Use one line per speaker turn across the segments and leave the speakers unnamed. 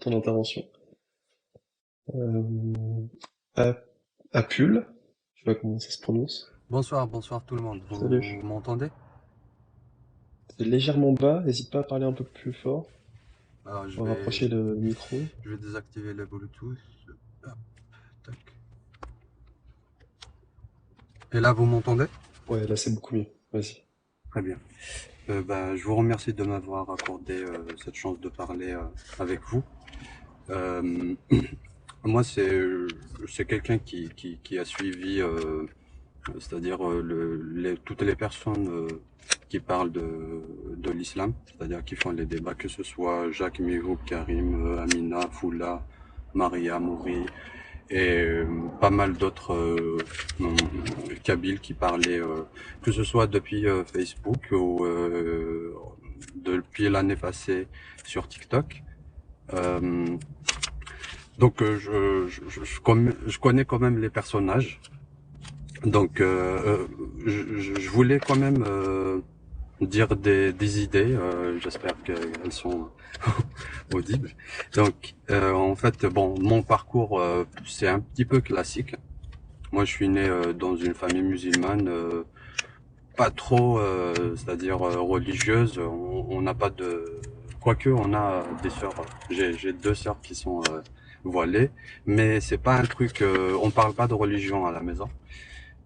ton intervention. Euh, A- Apul, je sais pas comment ça se prononce.
Bonsoir, bonsoir tout le monde. Vous
Salut.
m'entendez?
C'est légèrement bas, n'hésite pas à parler un peu plus fort
Alors
pour rapprocher le micro.
je vais désactiver le Bluetooth. Hop, tac. Et là, vous m'entendez?
Ouais, là c'est beaucoup mieux. Vas-y.
Très bien. Je vous remercie de m'avoir accordé cette chance de parler avec vous. Euh, Moi, c'est quelqu'un qui a suivi, c'est-à-dire toutes les personnes qui parlent de l'islam, c'est-à-dire qui font les débats, que ce soit Jacques Mihoub, Karim, Amina, Foula, Maria, Mouri, et pas mal d'autres Kabyles qui parlaient, que ce soit depuis Facebook ou depuis l'année passée sur TikTok. Euh, je connais quand même les personnages. Donc, je voulais quand même dire des idées. J'espère qu'elles sont audibles. Donc, en fait, bon, mon parcours, c'est un petit peu classique. Moi, je suis né dans une famille musulmane, pas trop, c'est-à-dire religieuse. On n'a pas de, quoique on a des sœurs. J'ai deux sœurs qui sont voilées, mais c'est pas un truc. On parle pas de religion à la maison.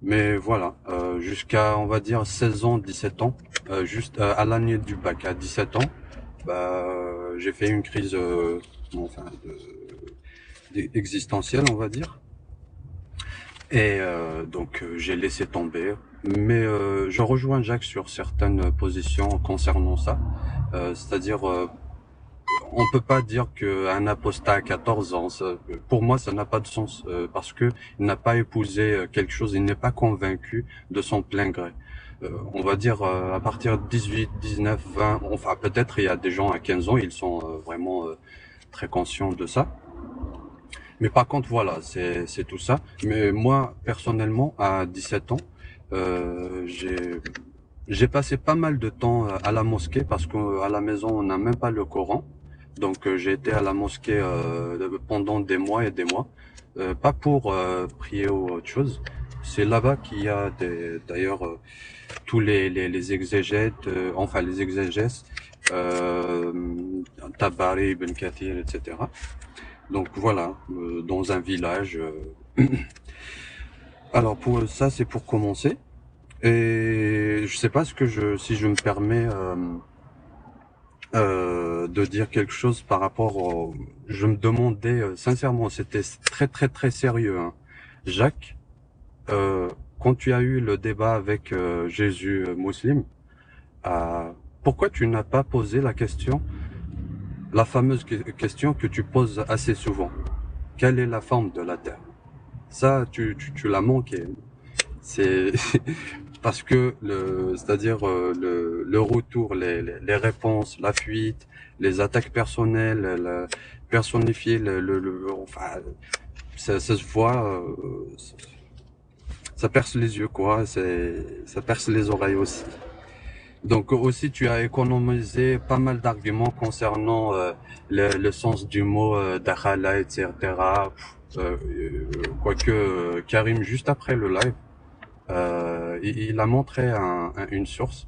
Mais voilà, jusqu'à, on va dire, 16 ans, 17 ans, juste à l'année du bac, à 17 ans, j'ai fait une crise enfin, existentielle, on va dire. Et j'ai laissé tomber. Mais je rejoins Jacques sur certaines positions concernant ça. C'est-à-dire, on peut pas dire qu'un apostat à 14 ans, pour moi, ça n'a pas de sens parce que il n'a pas épousé quelque chose, il n'est pas convaincu de son plein gré. On va dire à partir de 18, 19, 20, enfin peut-être il y a des gens à 15 ans, ils sont vraiment très conscients de ça. Mais par contre, voilà, c'est tout ça. Mais moi, personnellement, à 17 ans, j'ai passé pas mal de temps à la mosquée parce qu'à la maison, on n'a même pas le Coran. Donc j'ai été à la mosquée pendant des mois et des mois, pas pour prier ou autre chose. C'est là-bas qu'il y a d'ailleurs tous les exégètes, enfin les exégèses, euh, Tabari, Ibn Kathir, etc. Donc voilà, dans un village. Alors pour ça, c'est pour commencer. Et je sais pas si je me permets de dire quelque chose par rapport au... Je me demandais sincèrement, c'était très très très sérieux, hein. Jacques, quand tu as eu le débat avec Jésus musulman, euh, pourquoi tu n'as pas posé la question, la fameuse question que tu poses assez souvent? Quelle est la forme de la Terre? Ça, tu l'as manqué. C'est parce que c'est-à-dire le retour, les réponses, la fuite, les attaques personnelles, personnifier enfin, ça se voit, ça perce les yeux quoi, ça perce les oreilles aussi. Donc aussi tu as économisé pas mal d'arguments concernant le sens du mot dakhala, etc. Quoique Karim juste après le live. Il a montré une source.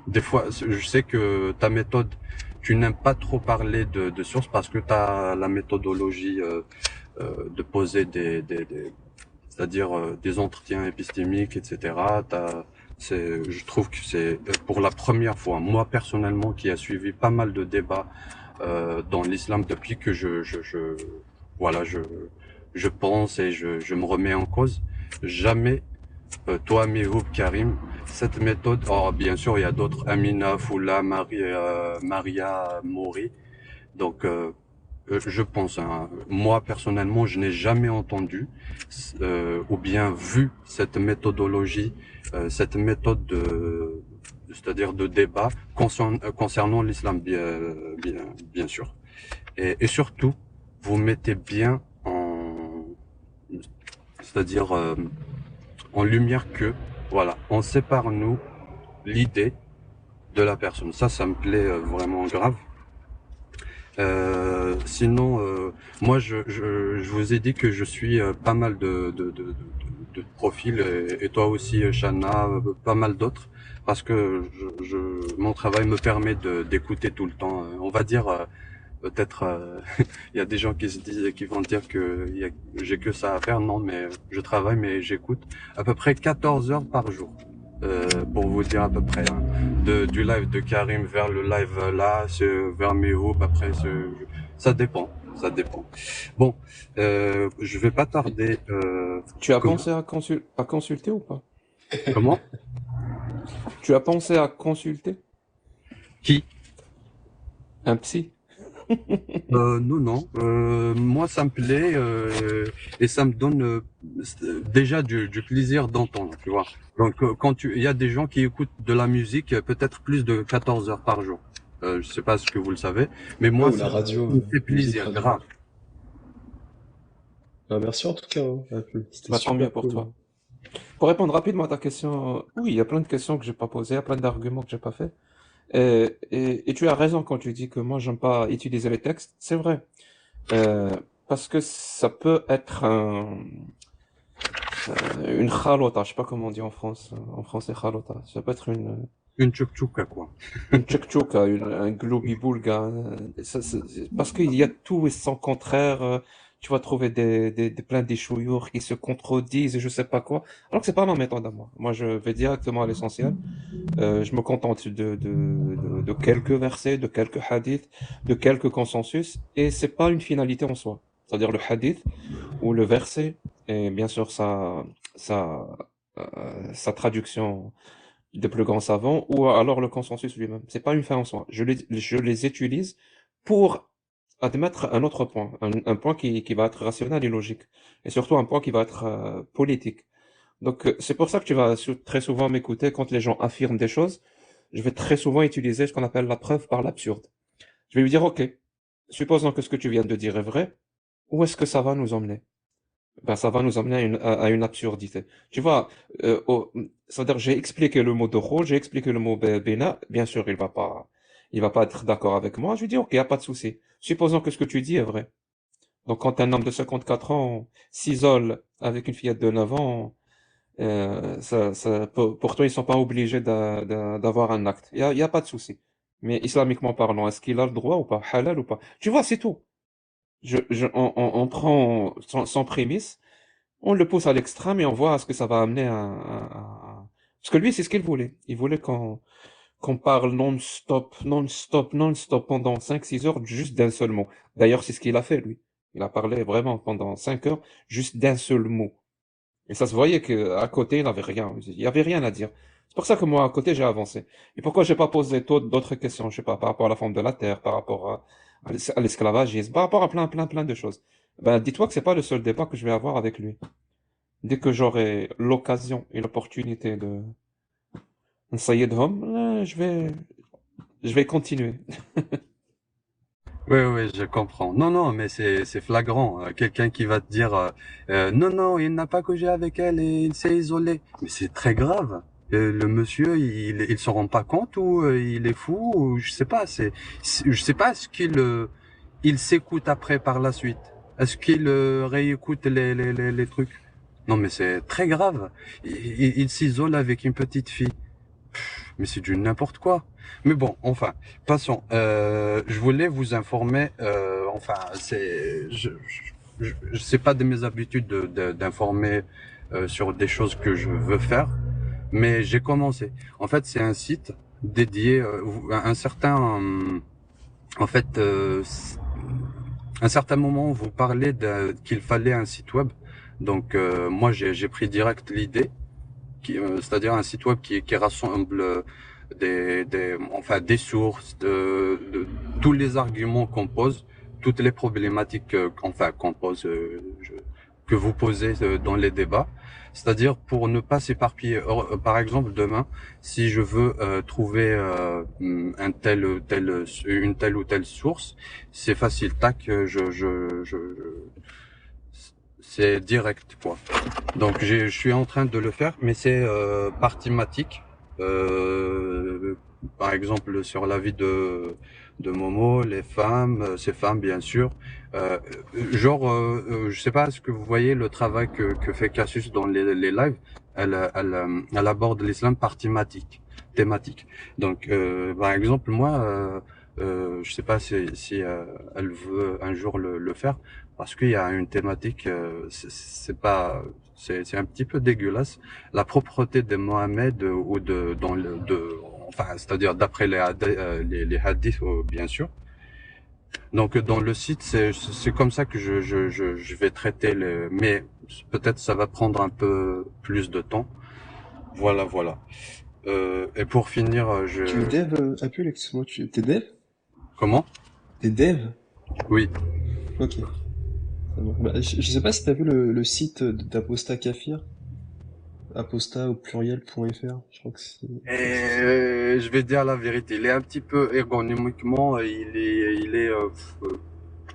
Des fois, je sais que ta méthode, tu n'aimes pas trop parler de source parce que tu as la méthodologie de poser c'est-à-dire des entretiens épistémiques, etc. Je trouve que c'est pour la première fois, moi personnellement, qui a suivi pas mal de débats dans l'islam depuis que voilà, je pense et je me remets en cause. Jamais toi, Mihoub, Karim, cette méthode, oh, bien sûr, il y a d'autres, Amina, Foula, Maria, Mori. Donc, je pense, hein, moi personnellement, je n'ai jamais entendu ou bien vu cette méthodologie, cette méthode c'est-à-dire de débat concernant l'islam, bien sûr. Et surtout, vous mettez bien c'est-à-dire en lumière que, voilà, on sépare nous l'idée de la personne. Ça me plaît vraiment grave. Sinon, moi, je vous ai dit que je suis pas mal de profils, et toi aussi, Shanna, pas mal d'autres, parce que mon travail me permet d'écouter tout le temps. On va dire, peut-être, il y a des gens qui se disent, qui vont dire que j'ai que ça à faire. Non, mais je travaille, mais j'écoute à peu près 14 heures par jour. Pour vous dire à peu près, hein. Du live de Karim vers le live là, vers Mehoop, après, ça dépend, ça dépend. Bon, je vais pas
Et
tarder.
tu as
Comment?
pensé à consulter ou pas?
Comment?
Tu as pensé à consulter
Qui?
un psy?
Non, non. Moi, ça me plaît, et ça me donne déjà du plaisir d'entendre, tu vois. Donc, il y a des gens qui écoutent de la musique peut-être plus de 14 heures par jour. Je sais pas ce que vous le savez, mais
Ouais,
moi,
ou la
ça
radio,
me fait
musique
plaisir,
radio.
grave.
Bah, merci en tout cas, hein, Apple. C'était
Bah, tant mieux
super
pour
cool,
toi.
hein.
Pour répondre rapidement à ta question, oui, il y a plein de questions que j'ai pas posées, il y a plein d'arguments que j'ai pas fait. Et tu as raison quand tu dis que moi, j'aime pas utiliser les textes. C'est vrai. Euh, Parce que ça peut être une khalota, je sais pas comment on dit en français khalota. Ça peut être
Une tchouk-tchouka, quoi.
une tchouktchouka, un globi-boulga. Parce qu'il y a tout et son contraire. Tu vas trouver plein d'échouillures qui se contredisent et je sais pas quoi. Alors que c'est pas ma méthode à moi. Moi, je vais directement à l'essentiel. Je me contente de quelques versets, de quelques hadiths, de quelques consensus, et c'est pas une finalité en soi. C'est-à-dire le hadith ou le verset, et bien sûr sa, sa traduction des plus grands savants, ou alors le consensus lui-même. C'est pas une fin en soi. Je les utilise pour admettre un autre point, un point qui va être rationnel et logique, et surtout un point qui va être politique. Donc, c'est pour ça que tu vas très souvent m'écouter quand les gens affirment des choses. Je vais très souvent utiliser ce qu'on appelle la preuve par l'absurde. Je vais lui dire, OK, supposons que ce que tu viens de dire est vrai, où est-ce que ça va nous emmener? Ben, ça va nous emmener à une absurdité. Tu vois, c'est-à-dire, j'ai expliqué le mot doro, j'ai expliqué le mot bena. Bien sûr, il va pas être d'accord avec moi. Je lui dis, OK, y a pas de souci. Supposons que ce que tu dis est vrai. Donc, quand un homme de 54 ans s'isole avec une fillette de 9 ans, pour toi, ils sont pas obligés d'avoir un acte. Il y a pas de souci. Mais islamiquement parlant, est-ce qu'il a le droit ou pas? Halal ou pas? Tu vois, c'est tout. On prend sans prémisse, on le pousse à l'extrême et on voit à ce que ça va amener Parce que lui, c'est ce qu'il voulait. Il voulait qu'on parle non-stop, non-stop, non-stop pendant 5 6 heures juste d'un seul mot. D'ailleurs, c'est ce qu'il a fait, lui. Il a parlé vraiment pendant 5 heures juste d'un seul mot. Et ça se voyait qu'à côté, il n'avait rien. Il y avait rien à dire. C'est pour ça que moi, à côté, j'ai avancé. Et pourquoi j'ai pas posé d'autres questions, je sais pas, par rapport à la forme de la Terre, par rapport à l'esclavagisme, par rapport à plein, plein, plein de choses. Ben, dis-toi que c'est pas le seul débat que je vais avoir avec lui. Dès que j'aurai l'occasion et l'opportunité de Sayyidhom, je vais continuer.
Oui, oui, je comprends. Non, non, mais c'est flagrant. Quelqu'un qui va te dire, non, non, il n'a pas couché avec elle et il s'est isolé. Mais c'est très grave. Le monsieur, il s'en rend pas compte, ou il est fou, ou je sais pas. Je sais pas, est-ce qu'il il s'écoute après par la suite? Est-ce qu'il réécoute les trucs? Non, mais c'est très grave. Il s'isole avec une petite fille. Mais c'est du n'importe quoi. Mais bon, enfin, passons. Je voulais vous informer. Enfin, c'est pas de mes habitudes d'informer sur des choses que je veux faire, mais j'ai commencé. En fait, c'est un site dédié à un certain. En fait, à un certain moment, vous parlez qu'il fallait un site web. Donc, moi, j'ai pris direct l'idée, c'est-à-dire un site web qui rassemble enfin des sources, de tous les arguments qu'on pose, toutes les problématiques enfin qu'on pose, que vous posez dans les débats. C'est-à-dire pour ne pas s'éparpiller. Par exemple, demain, si je veux trouver une telle ou telle source, c'est facile. Tac, c'est direct, quoi. Donc je suis en train de le faire, mais c'est par thématique. par exemple sur la vie de Momo, les femmes, ces femmes bien sûr. Euh, je sais pas, est-ce que vous voyez le travail que fait Cassius dans les lives? Elle aborde l'islam par thématique. Donc, par exemple, moi, je sais pas si elle veut un jour le faire, parce qu'il y a une thématique, c'est pas, c'est un petit peu dégueulasse. La propreté de Mohamed ou enfin, c'est-à-dire d'après les hadiths, bien sûr. Donc dans le site, c'est comme ça que je vais traiter mais peut-être ça va prendre un peu plus de temps. Voilà, voilà. Et pour finir,
Tu es dev, Apple, excuse-moi, t'es dev?
comment?
T'es dev?
Oui.
Ok. Ça marche. Bah, je sais pas si t'as vu le site d'Aposta Kafir, aposta au pluriel.fr, je crois que
Et je vais dire la vérité, il est un petit peu ergonomiquement,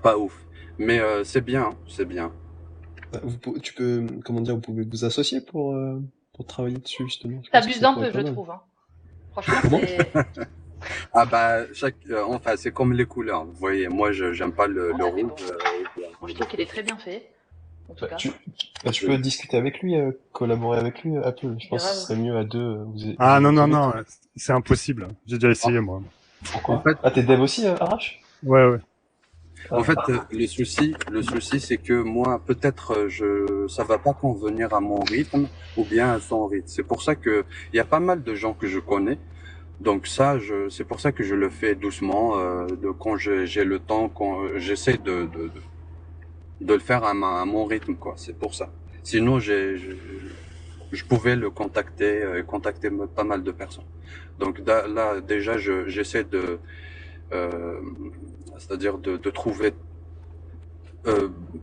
pas ouf. Mais c'est bien, c'est bien.
bah, tu peux, comment dire, vous pouvez vous associer pour travailler dessus, justement. Je pense que
T'abuses
ça
un
pourrait
peu,
être pas
je
mal.
trouve, hein. Franchement,
Comment?
c'est.
Ah bah enfin c'est comme les couleurs. Vous voyez, moi j'aime pas le
Ouais, mais
rouge.
bon. Moi, je trouve qu'il est très bien fait, en tout
Bah,
cas.
tu peux discuter avec lui, collaborer avec lui, Apple. Je pense que ce
Grave.
serait mieux à deux,
Ah
vous
non, non,
équilibrez.
non, c'est impossible. J'ai déjà essayé, moi.
En
Pourquoi?
fait,
Ah, t'es dev aussi, Arrache?
Ouais, ouais.
En
Ah,
fait, le souci, c'est que moi, peut-être, ça va pas convenir à mon rythme ou bien à son rythme. C'est pour ça que il y a pas mal de gens que je connais. Donc ça, c'est pour ça que je le fais doucement, quand j'ai le temps, quand j'essaie de le faire à mon rythme, quoi. C'est pour ça. Sinon, je pouvais le contacter, contacter pas mal de personnes. Donc là, déjà, j'essaie euh, c'est-à-dire de trouver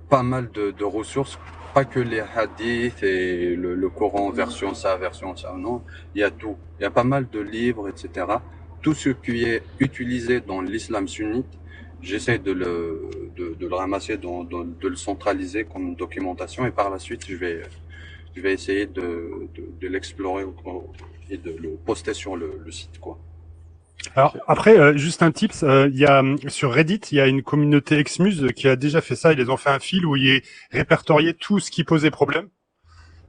pas mal de ressources, pas que les hadiths et le Coran version ça, non, il y a tout. Il y a pas mal de livres, etc. Tout ce qui est utilisé dans l'islam sunnite, j'essaie de le ramasser, de le centraliser comme documentation et par la suite, je vais essayer de l'explorer et de le poster sur le site, quoi.
Alors après, juste un tips, il y a sur Reddit, il y a une communauté Exmuse qui a déjà fait ça. Ils les ont fait un fil où il est répertorié tout ce qui posait problème.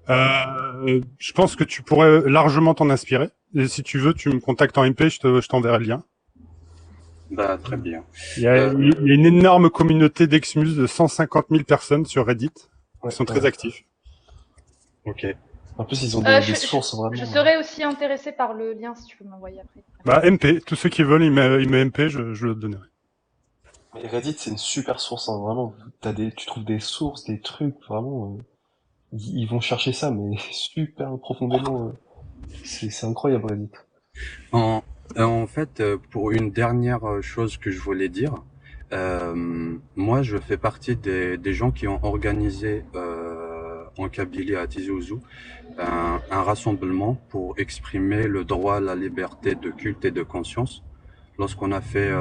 Je pense que tu pourrais largement t'en inspirer. Et si tu veux, tu me contactes en MP, je t'enverrai le lien.
Bah, très bien.
Il y a une énorme communauté d'Exmuse de 150 000 personnes sur Reddit. Ils
ouais,
sont très
ouais.
actifs.
Ok.
En plus, ils ont des sources vraiment.
Je serais aussi intéressée par le lien si tu peux m'envoyer après.
Bah MP, tous ceux qui veulent, ils mettent MP, je le donnerai.
Mais Reddit, c'est une super source, hein, vraiment. Tu trouves des sources, des trucs, vraiment. Ils vont chercher ça, mais super profondément. C'est incroyable, Reddit.
En, en fait, pour une dernière chose que je voulais dire, moi, je fais partie des gens qui ont organisé en Kabylie à Tizi Ouzou un rassemblement pour exprimer le droit à la liberté de culte et de conscience. Lorsqu'on a fait,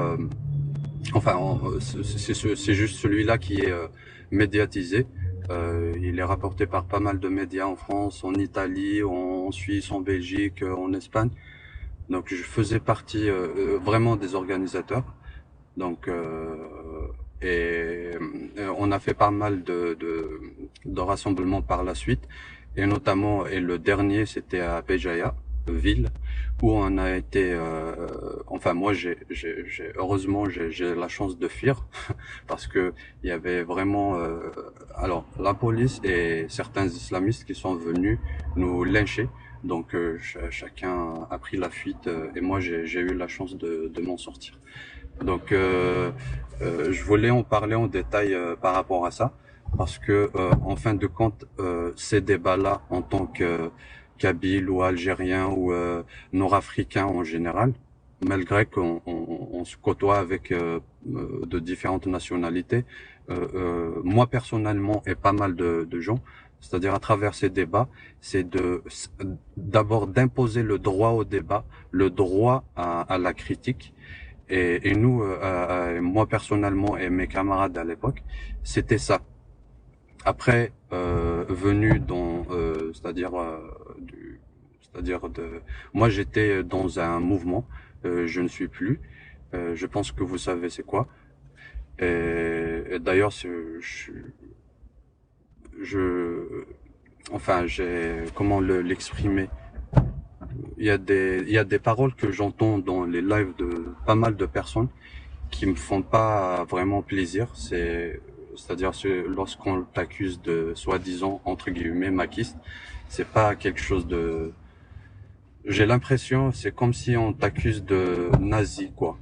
c'est juste celui-là qui est médiatisé. Il est rapporté par pas mal de médias en France, en Italie, en Suisse, en Belgique, en Espagne. Donc je faisais partie vraiment des organisateurs. Donc on a fait pas mal de rassemblements par la suite, et notamment le dernier c'était à Béjaïa, ville où on a été. Enfin moi heureusement j'ai la chance de fuir parce que il y avait vraiment alors la police et certains islamistes qui sont venus nous lyncher. Donc chacun a pris la fuite et moi j'ai eu la chance de m'en sortir. Donc je voulais en parler en détail par rapport à ça parce que en fin de compte ces débats-là en tant que Kabyle ou Algérien ou Nord-Africain en général, malgré qu'on se côtoie avec de différentes nationalités, moi personnellement et pas mal de gens, c'est-à-dire à travers ces débats, c'est d'abord d'imposer le droit au débat, le droit à la critique. Et nous, moi personnellement et mes camarades à l'époque, c'était ça. Après, venu dans, c'est-à-dire moi j'étais dans un mouvement je ne suis plus. Je pense que vous savez c'est quoi. Et d'ailleurs, je, enfin, j'ai, comment l'exprimer? Il y a des paroles que j'entends dans les lives de pas mal de personnes qui me font pas vraiment plaisir. C'est-à-dire lorsqu'on t'accuse de soi-disant entre guillemets maquiste, c'est pas quelque chose de. J'ai l'impression, c'est comme si on t'accuse de nazi quoi,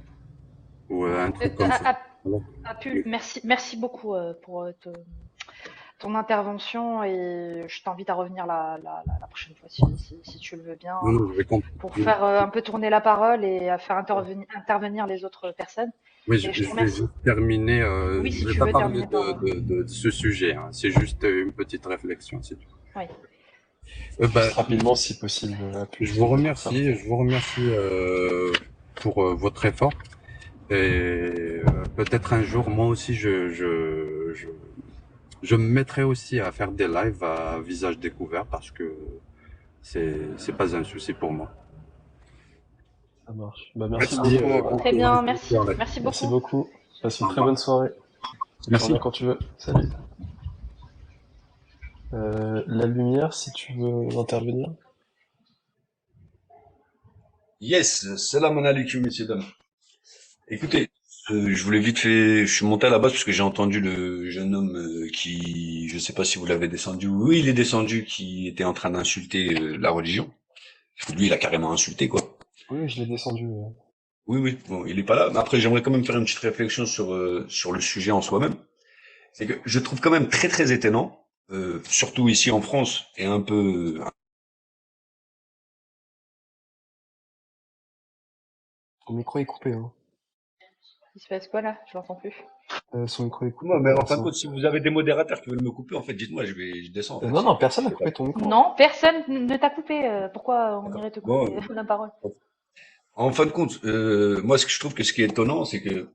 ou un truc comme ça. Voilà.
Merci beaucoup pour ton intervention et je t'invite à revenir la prochaine fois si tu le veux bien
Non, non, je vais
pour faire un peu tourner la parole et à faire intervenir les autres personnes.
Oui,
Et
je vais juste terminer.
Oui, si
je vais
tu
pas
veux
parler
terminer
de ce sujet. Hein. C'est juste une petite réflexion, c'est tout.
Oui.
Juste rapidement, si possible.
Je vous remercie. Je vous remercie pour votre effort. Et peut-être un jour, moi aussi, je me mettrai aussi à faire des lives à visage découvert parce que c'est pas un souci pour moi.
Ça marche. Bah, merci
Merci,
beaucoup.
Très bien, merci.
Ouais.
Merci
Merci
beaucoup.
beaucoup. Passe une très bonne soirée.
Merci.
Reviens quand tu veux. Salut. La lumière, si tu veux intervenir.
Yes, salam alaikum, messieurs, dames. Écoutez, je voulais vite fait, je suis monté à la base parce que j'ai entendu le jeune homme qui, je sais pas si vous l'avez descendu, oui, il est descendu, qui était en train d'insulter la religion. Lui, il a carrément insulté, quoi.
Oui, je l'ai descendu.
Oui, oui, bon, il est pas là. Mais après, j'aimerais quand même faire une petite réflexion sur le sujet en soi-même. C'est que je trouve quand même très, très étonnant, surtout ici en France, et un peu.
Ton micro est coupé, hein.
Il se passe quoi là? Je l'entends plus.
Son micro est coupé.
Moi, mais en fin de
Vincent.
compte, si vous avez des modérateurs qui veulent me couper, en fait, dites-moi, je descends. En fait.
Non, personne n'a coupé ton micro.
Non, personne ne t'a coupé. Pourquoi on irait te couper
Bon,
la parole?
en fin de compte, moi, ce que je trouve que ce qui est étonnant, c'est que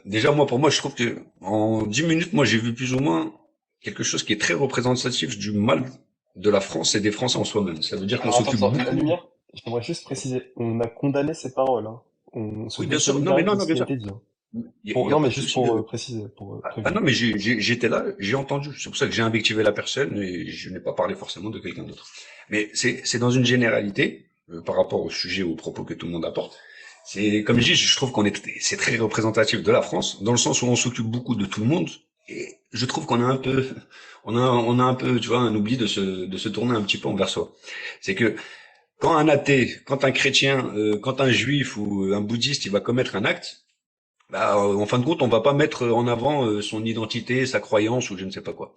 déjà, pour moi, je trouve que en 10 minutes, moi, j'ai vu plus ou moins quelque chose qui est très représentatif du mal de la France et des Français en soi-même. Ça veut dire qu'on
Alors,
s'occupe
attends, la
beaucoup.
lumière, j'aimerais juste préciser, on a condamné ces paroles, hein. On se
Oui, bien sûr. Non, mais
désolidarise
non,
de
non,
ce
bien
qui a
sûr.
été dit, hein.
Il y a
Bon,
pas
non,
de
mais juste
souci.
pour préciser, pour
Ah
prévenir.
non, mais j'étais là, j'ai entendu. C'est pour ça que j'ai invectivé la personne et je n'ai pas parlé forcément de quelqu'un d'autre. Mais c'est dans une généralité par rapport au sujet, aux propos que tout le monde apporte. C'est comme je dis, je trouve c'est très représentatif de la France dans le sens où on s'occupe beaucoup de tout le monde et je trouve qu'on a un peu, on a un peu, tu vois, un oubli de se tourner un petit peu envers soi. C'est que quand un athée, quand un chrétien, quand un juif ou un bouddhiste, il va commettre un acte. Bah, en fin de compte, on va pas mettre en avant son identité, sa croyance ou je ne sais pas quoi.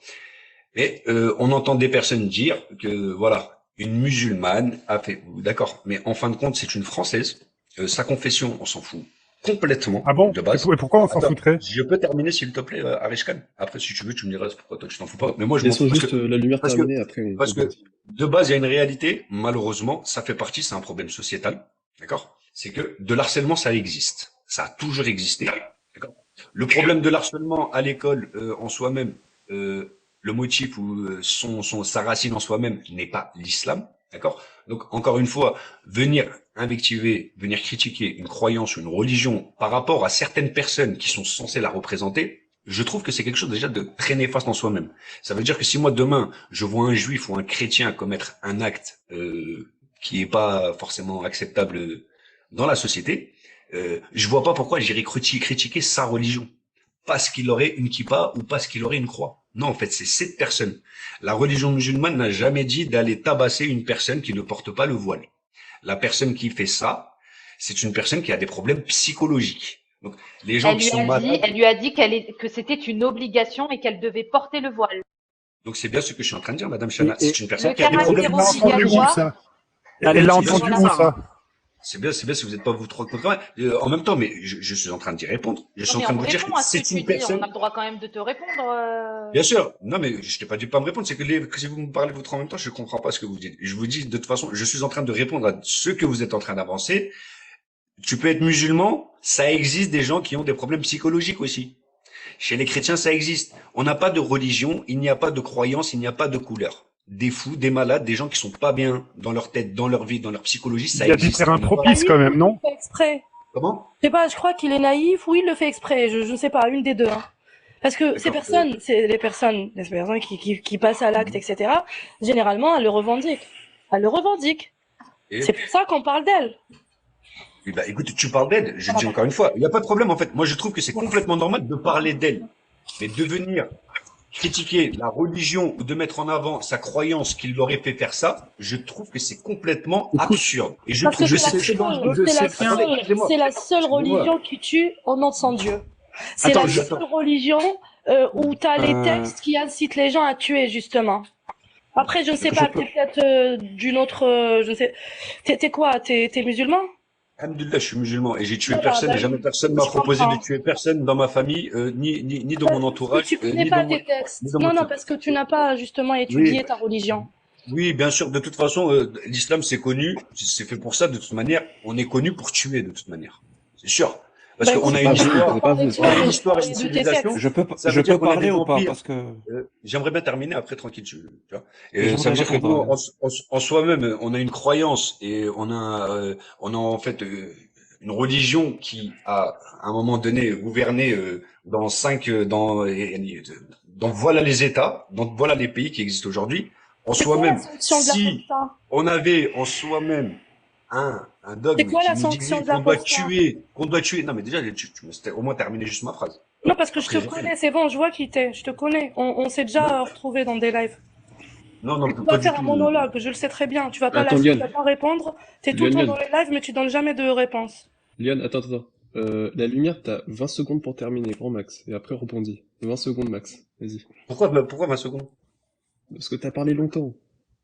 Mais on entend des personnes dire que voilà, une musulmane a fait. D'accord, mais en fin de compte, c'est une française. Sa confession, on s'en fout complètement
Ah bon?
de base.
Et pourquoi on s'en
Attends,
foutrait?
je peux terminer s'il te plaît, Arishkan. Après, si tu veux, tu me diras pourquoi toi tu t'en fous pas. Mais moi, je m'en fous
Laissons
parce
juste
que
la lumière
parce que
terminée, après on
parce que
continue.
de base, il y a une réalité. Malheureusement, ça fait partie. C'est un problème sociétal. D'accord. C'est que de l'harcèlement, ça existe. Ça a toujours existé. D'accord. Le problème de l'harcèlement à l'école en soi-même, le motif ou sa racine en soi-même n'est pas l'islam, d'accord. Donc encore une fois, venir invectiver, venir critiquer une croyance ou une religion par rapport à certaines personnes qui sont censées la représenter, je trouve que c'est quelque chose déjà de très néfaste en soi-même. Ça veut dire que si moi demain je vois un juif ou un chrétien commettre un acte qui est pas forcément acceptable dans la société, je vois pas pourquoi j'irais critiquer sa religion. Parce qu'il aurait une kippa ou parce qu'il aurait une croix. Non, en fait, c'est cette personne. La religion musulmane n'a jamais dit d'aller tabasser une personne qui ne porte pas le voile. La personne qui fait ça, c'est une personne qui a des problèmes psychologiques. Donc, les gens qui sont malades.
Elle lui a dit que c'était une obligation et qu'elle devait porter le voile.
Donc, c'est bien ce que je suis en train de dire, Madame Chana. C'est une personne
le
qui a des problèmes.
caractère obligatoire.
Elle l'a entendu où, ça?
C'est bien si vous n'êtes pas vous trop contre. En même temps, mais je suis en train d'y répondre. Je suis en
Non, mais
train de
on
vous dire
répond
que
à ce que
c'est
tu
une
dis.
personne.
On a le droit quand même de te répondre.
Bien sûr. Non, mais je t'ai pas dit de pas me répondre. C'est que si vous me parlez votre en même temps, je comprends pas ce que vous dites. Je vous dis, de toute façon, je suis en train de répondre à ce que vous êtes en train d'avancer. Tu peux être musulman. Ça existe des gens qui ont des problèmes psychologiques aussi. Chez les chrétiens, ça existe. On n'a pas de religion. Il n'y a pas de croyance. Il n'y a pas de couleur. des fous, des malades, des gens qui sont pas bien dans leur tête, dans leur vie, dans leur psychologie,
Il
ça
y a des
existe.
terrains
On n'est pas-
propices quand même, non?
Il le fait exprès.
Comment?
Je sais pas, je crois qu'il est naïf ou il le fait exprès. Je ne sais pas, une des deux. Hein. Parce que ces
D'accord.
personnes, c'est les personnes qui passent à l'acte, etc. Généralement, elles le revendiquent. Elles le revendiquent.
Et-
C'est pour ça qu'on parle d'elles.
Eh ben, écoute, tu parles d'aide, je dis encore une fois, il n'y a pas de problème en fait. Moi, je trouve que c'est complètement normal de parler d'elle. Mais de venir critiquer la religion ou de mettre en avant sa croyance qui l'aurait fait faire ça, je trouve que c'est complètement
Écoute,
absurde. Et je
Parce que
trouve
c'est la
sais-
seule,
je
c'est la
sais bien.
seule,
Excusez-moi.
c'est la seule
Excusez-moi.
religion qui tue au nom de son Dieu. C'est
Attends,
la
je-
seule religion où tu as les
Euh,
textes qui incitent les gens à tuer, justement. Après, je ne sais
Je
pas,
peux-
t'es peut-être d'une autre, je ne sais. T'es quoi? T'es musulman?
Alhamdoulilah, je suis musulman et j'ai tué
Voilà,
personne
bah
et jamais
oui,
personne m'a
je
proposé
comprends.
de tuer personne dans ma famille, ni dans mon entourage,
Parce que tu connais
ni
pas
dans mon...
tes textes.
ni dans
Non,
mon
non,
truc.
parce que tu n'as pas justement étudié
Oui.
ta religion.
Oui, bien sûr. De toute façon, l'islam c'est connu, c'est fait pour ça. De toute manière, on est connu pour tuer de toute manière. C'est sûr. Parce
Bah,
qu'on a
c'est
une
pas
vous,
histoire,
c'est pas vous, c'est pas vous.
une histoire et une
De tes
civilisation.
textes.
Ça
je
veut dire
peux
qu'on a
parler
des
ou pas
empires.
parce que
J'aimerais bien terminer après tranquille, tu vois.
j'aimerais
Ça veut dire que
répondre,
nous,
ouais.
en soi-même, on a une croyance et on a en fait une religion qui a à un moment donné gouverné dans dans voilà les États, donc voilà les pays qui existent aujourd'hui. En
C'est quoi la
soi-même,
sanction de
si
l'apostat?
on avait en soi-même un dogme
C'est quoi la
qui nous
sanction
disait
de
qu'on doit
l'apostat?
qu'on doit tuer. Non, mais déjà, tu me laisses au moins terminer juste ma phrase.
Non, parce que je te
Après,
connais, c'est bon, je vois qui t'es, je te connais. On s'est déjà retrouvés dans des lives.
Non, non,
Tu
pas
vas
du
faire un
tout.
monologue, je le sais très bien. Tu vas pas
Attends,
lâcher, tu
Lionne.
vas pas répondre. T'es tout le
Lionne,
temps dans les lives, mais tu donnes jamais de réponse.
Lionne, attends. La lumière, t'as 20 secondes pour terminer, grand max. Et après, rebondis. 20 secondes max. Vas-y.
Pourquoi 20 secondes?
Parce que t'as parlé longtemps.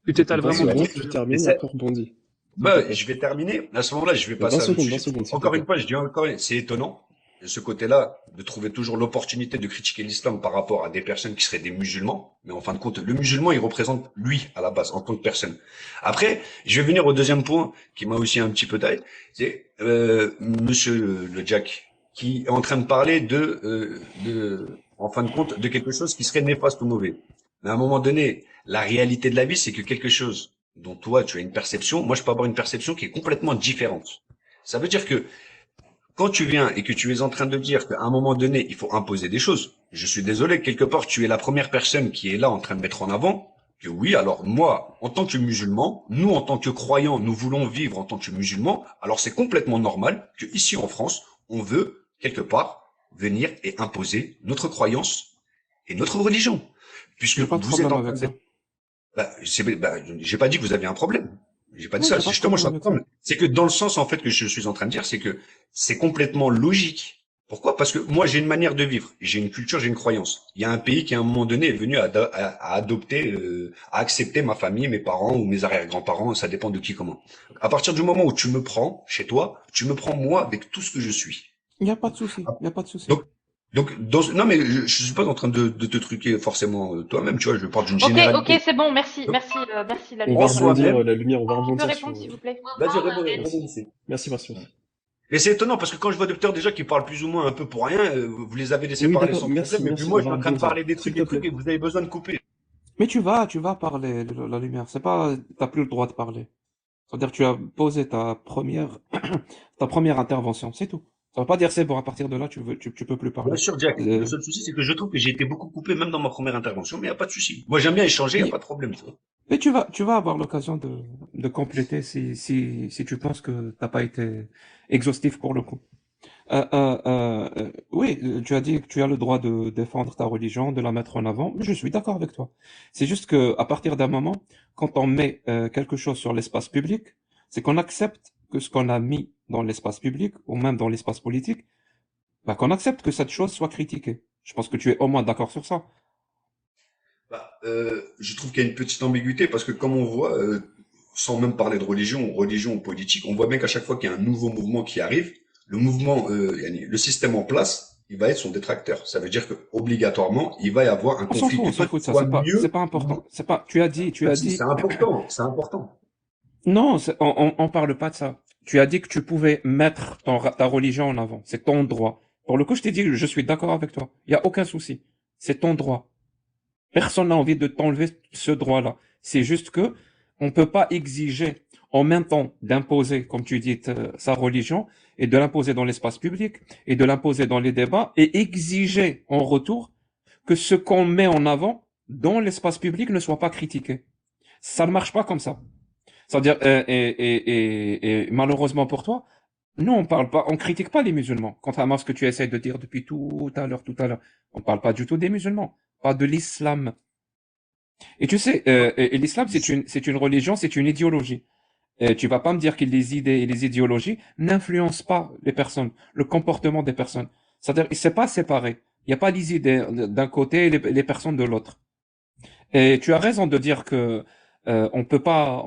Tu t'étales
20
vraiment.
secondes, tu termines,
c'est-
après rebondis.
Bah, je vais terminer. À ce moment-là, je vais passer
20
à l'autre
secondes, 20
sujet.
secondes, s'il te
Encore
plaît.
une fois, je dis encore, c'est étonnant. De ce côté-là, de trouver toujours l'opportunité de critiquer l'islam par rapport à des personnes qui seraient des musulmans. Mais en fin de compte, le musulman, il représente lui, à la base, en tant que personne. Après, je vais venir au deuxième point, qui m'a aussi un petit peu taillé. C'est, monsieur le Jack, qui est en train de parler en fin de compte, de quelque chose qui serait néfaste ou mauvais. Mais à un moment donné, la réalité de la vie, c'est que quelque chose dont toi, tu as une perception, moi, je peux avoir une perception qui est complètement différente. Ça veut dire que quand tu viens et que tu es en train de dire qu'à un moment donné, il faut imposer des choses, je suis désolé, quelque part, tu es la première personne qui est là en train de mettre en avant que oui, alors moi, en tant que musulman, nous, en tant que croyants, nous voulons vivre en tant que musulmans, alors c'est complètement normal que ici en France, on veut, quelque part, venir et imposer notre croyance et notre religion. Puisque
j'ai pas de
vous êtes
problème
en train
avec ça.
j'ai pas dit que vous aviez un problème. J'ai pas dit
Oui,
ça.
j'ai pas de
Justement, je suis en
problème
train de- c'est que dans le sens, en fait, que je suis en train de dire, c'est que c'est complètement logique. Pourquoi? Parce que moi, j'ai une manière de vivre. J'ai une culture, j'ai une croyance. Il y a un pays qui, à un moment donné, est venu à adopter, à accepter ma famille, mes parents ou mes arrière-grands-parents. Ça dépend de qui, comment. À partir du moment où tu me prends chez toi, tu me prends moi avec tout ce que je suis.
Il n'y a pas de souci. Il n'y a pas de souci.
Donc, non, mais je suis pas en train de te truquer forcément toi-même, tu vois, je parle d'une
Ok,
généralité.
ok, c'est bon, merci, merci, merci la
On va
lumière.
rebondir, la lumière, on va
Tu peux
rebondir
répondre,
sur...
s'il vous plaît?
Vas-y, rebondissez.
Merci, merci.
Et c'est étonnant parce que quand je vois docteur déjà qui parle plus ou moins un peu pour rien, vous les avez laissés
Oui,
parler
d'accord,
sans
merci,
problème, et puis
merci,
moi
on
je suis
va
en train de
rebondir.
parler des trucs
S'il te plaît.
et vous avez besoin de couper.
Mais tu vas parler, la lumière. C'est pas, t'as plus le droit de parler. C'est-à-dire, tu as posé ta première intervention. C'est tout. Ça veut pas dire c'est bon, à partir de là, tu peux plus
Bien
parler.
sûr, Jack, le seul souci c'est que je trouve que j'ai été beaucoup coupé même dans ma première intervention, mais il n'y a pas de souci. Moi j'aime bien échanger, il n'y a pas de problème. Ça.
Mais tu vas avoir l'occasion de compléter si tu penses que t'as pas été exhaustif pour le coup. Oui, tu as dit que tu as le droit de défendre ta religion, de la mettre en avant. Je suis d'accord avec toi. C'est juste que à partir d'un moment, quand on met quelque chose sur l'espace public, c'est qu'on accepte que ce qu'on a mis dans l'espace public ou même dans l'espace politique, bah, qu'on accepte que cette chose soit critiquée. Je pense que tu es au moins d'accord sur ça.
Je trouve qu'il y a une petite ambiguïté parce que comme on voit, sans même parler de religion ou politique, on voit bien qu'à chaque fois qu'il y a un nouveau mouvement qui arrive, le mouvement, le système en place, il va être son détracteur. Ça veut dire que obligatoirement, il va y avoir un
On s'en
conflit.
fout, on s'en fout de ça.
Soit mieux.
C'est pas important. C'est pas. Tu as dit.
C'est important. C'est important.
Non, on parle pas de ça. Tu as dit que tu pouvais mettre ta religion en avant. C'est ton droit. Pour le coup, je t'ai dit que je suis d'accord avec toi. Il y a aucun souci. C'est ton droit. Personne n'a envie de t'enlever ce droit-là. C'est juste que on peut pas exiger en même temps d'imposer, comme tu dis, sa religion et de l'imposer dans l'espace public et de l'imposer dans les débats et exiger en retour que ce qu'on met en avant dans l'espace public ne soit pas critiqué. Ça ne marche pas comme ça. C'est-à-dire, et malheureusement pour toi, nous, on parle pas, on critique pas les musulmans, contrairement à ce que tu essayes de dire depuis tout à l'heure, tout à l'heure. On parle pas du tout des musulmans, pas de l'islam. Et tu sais, et l'islam, c'est une religion, c'est une idéologie. Tu vas pas me dire que les idées et les idéologies n'influencent pas les personnes, le comportement des personnes. C'est-à-dire, c'est pas séparé. Il n'y a pas les idées d'un côté et les personnes de l'autre. Et tu as raison de dire que on peut pas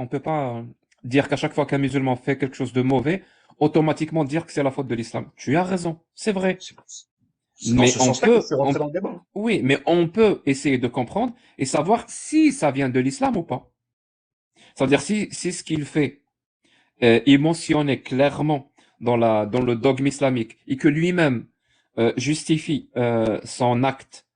dire qu'à chaque fois qu'un musulman fait quelque chose de mauvais, automatiquement dire que c'est la faute de l'islam. Tu as raison, c'est vrai.
C'est dans
Mais
ce
on
sens-là que
peut,
je suis rentré dans le débat.
oui, mais on peut essayer de comprendre et savoir si ça vient de l'islam ou pas. C'est-à-dire si ce qu'il fait est mentionné clairement dans le dogme islamique et que lui-même justifie son acte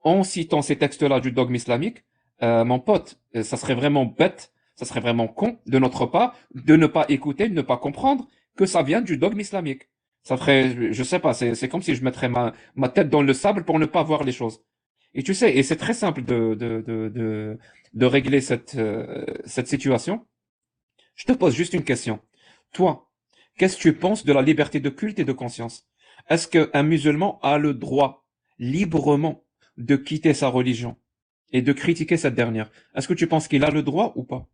en citant ces textes-là du dogme islamique, mon pote, ça serait vraiment bête, ça serait vraiment con de notre part de ne pas écouter, de ne pas comprendre que ça vient du dogme islamique. Ça ferait, je sais pas, c'est comme si je mettrais ma tête dans le sable pour ne pas voir les choses. Et tu sais, et c'est très simple de régler cette situation. Je te pose juste une question. Toi, qu'est-ce que tu penses de la liberté de culte et de conscience? Est-ce qu'un musulman a le droit librement de quitter sa religion et de critiquer cette dernière? Est-ce que tu penses qu'il a le droit ou pas?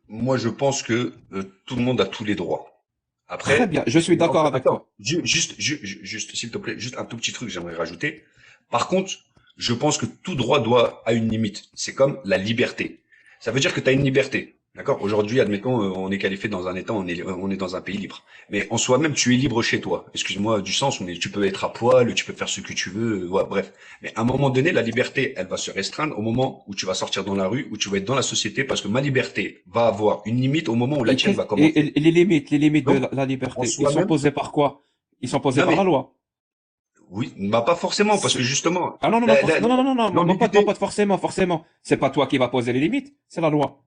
Moi, je pense que tout le monde a tous les droits.
Très
Après,
bien, je suis d'accord avec
attends,
toi.
juste, s'il te plaît, juste un tout petit truc, que j'aimerais rajouter. Par contre, je pense que tout droit doit a une limite. C'est comme la liberté. Ça veut dire que tu as une liberté. D'accord? Aujourd'hui, admettons, on est qualifié dans un État, on est dans un pays libre. Mais en soi-même, tu es libre chez toi. Excuse-moi du sens, mais tu peux être à poil, tu peux faire ce que tu veux, ouais, bref. Mais à un moment donné, la liberté, elle va se restreindre au moment où tu vas sortir dans la rue, où tu vas être dans la société, parce que ma liberté va avoir une limite au moment où la
Et,
tienne va commencer.
et les limites de
Donc,
la
en
liberté, ils sont
soi-même,
posés par quoi? Ils sont posés
non
par la
mais,
loi.
oui, bah pas forcément, parce que justement,
Ah non, non, non,
la, la,
non, non, non, non, non, pas,
l'ambiguïté,
pas forcément. C'est pas toi qui va poser les limites, c'est la loi.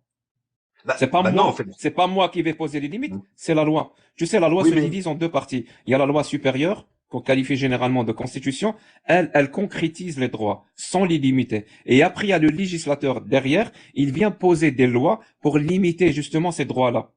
bah non, en fait.
C'est pas moi qui vais poser les limites, c'est la loi. Tu sais, la loi
Oui,
se
mais,
divise en deux parties. Il y a la loi supérieure, qu'on qualifie généralement de constitution. Elle concrétise les droits, sans les limiter. Et après, il y a le législateur derrière, il vient poser des lois pour limiter justement ces droits-là.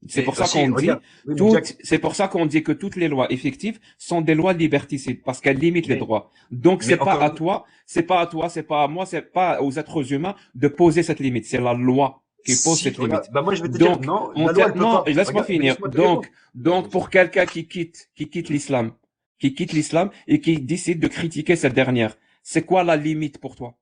C'est
mais
pour ça
aussi,
qu'on dit
regarde, oui, mais Jack,
c'est pour ça qu'on dit que toutes les lois effectives sont des lois liberticides, parce qu'elles limitent les
mais,
droits. Donc,
mais encore,
c'est pas à toi, c'est pas à moi, c'est pas aux êtres humains de poser cette limite. C'est la loi qui pose
si,
cette
regarde,
limite.
bah moi je vais te dire,
Donc,
non, la loi elle peut
non,
pas.
laisse-moi
Regarde, mais
finir.
laisse-moi te répondre.
Donc, pour quelqu'un qui quitte l'islam et qui décide de critiquer cette dernière, c'est quoi la limite pour toi?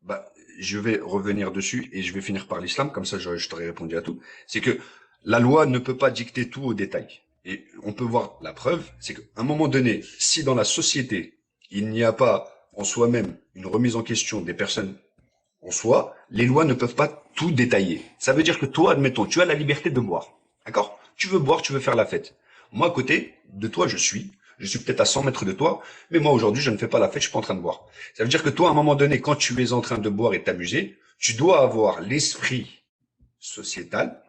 Bah, je vais revenir dessus et je vais finir par l'islam, comme ça je t'aurai répondu à tout. C'est que la loi ne peut pas dicter tout au détail. Et on peut voir la preuve, c'est qu'à un moment donné, si dans la société, il n'y a pas en soi-même une remise en question des personnes en soi, les lois ne peuvent pas tout détailler. Ça veut dire que toi, admettons, tu as la liberté de boire. D'accord? Tu veux boire, tu veux faire la fête. Moi, à côté de toi, je suis peut-être à 100 mètres de toi, mais moi, aujourd'hui, je ne fais pas la fête, je suis pas en train de boire. Ça veut dire que toi, à un moment donné, quand tu es en train de boire et de t'amuser, tu dois avoir l'esprit sociétal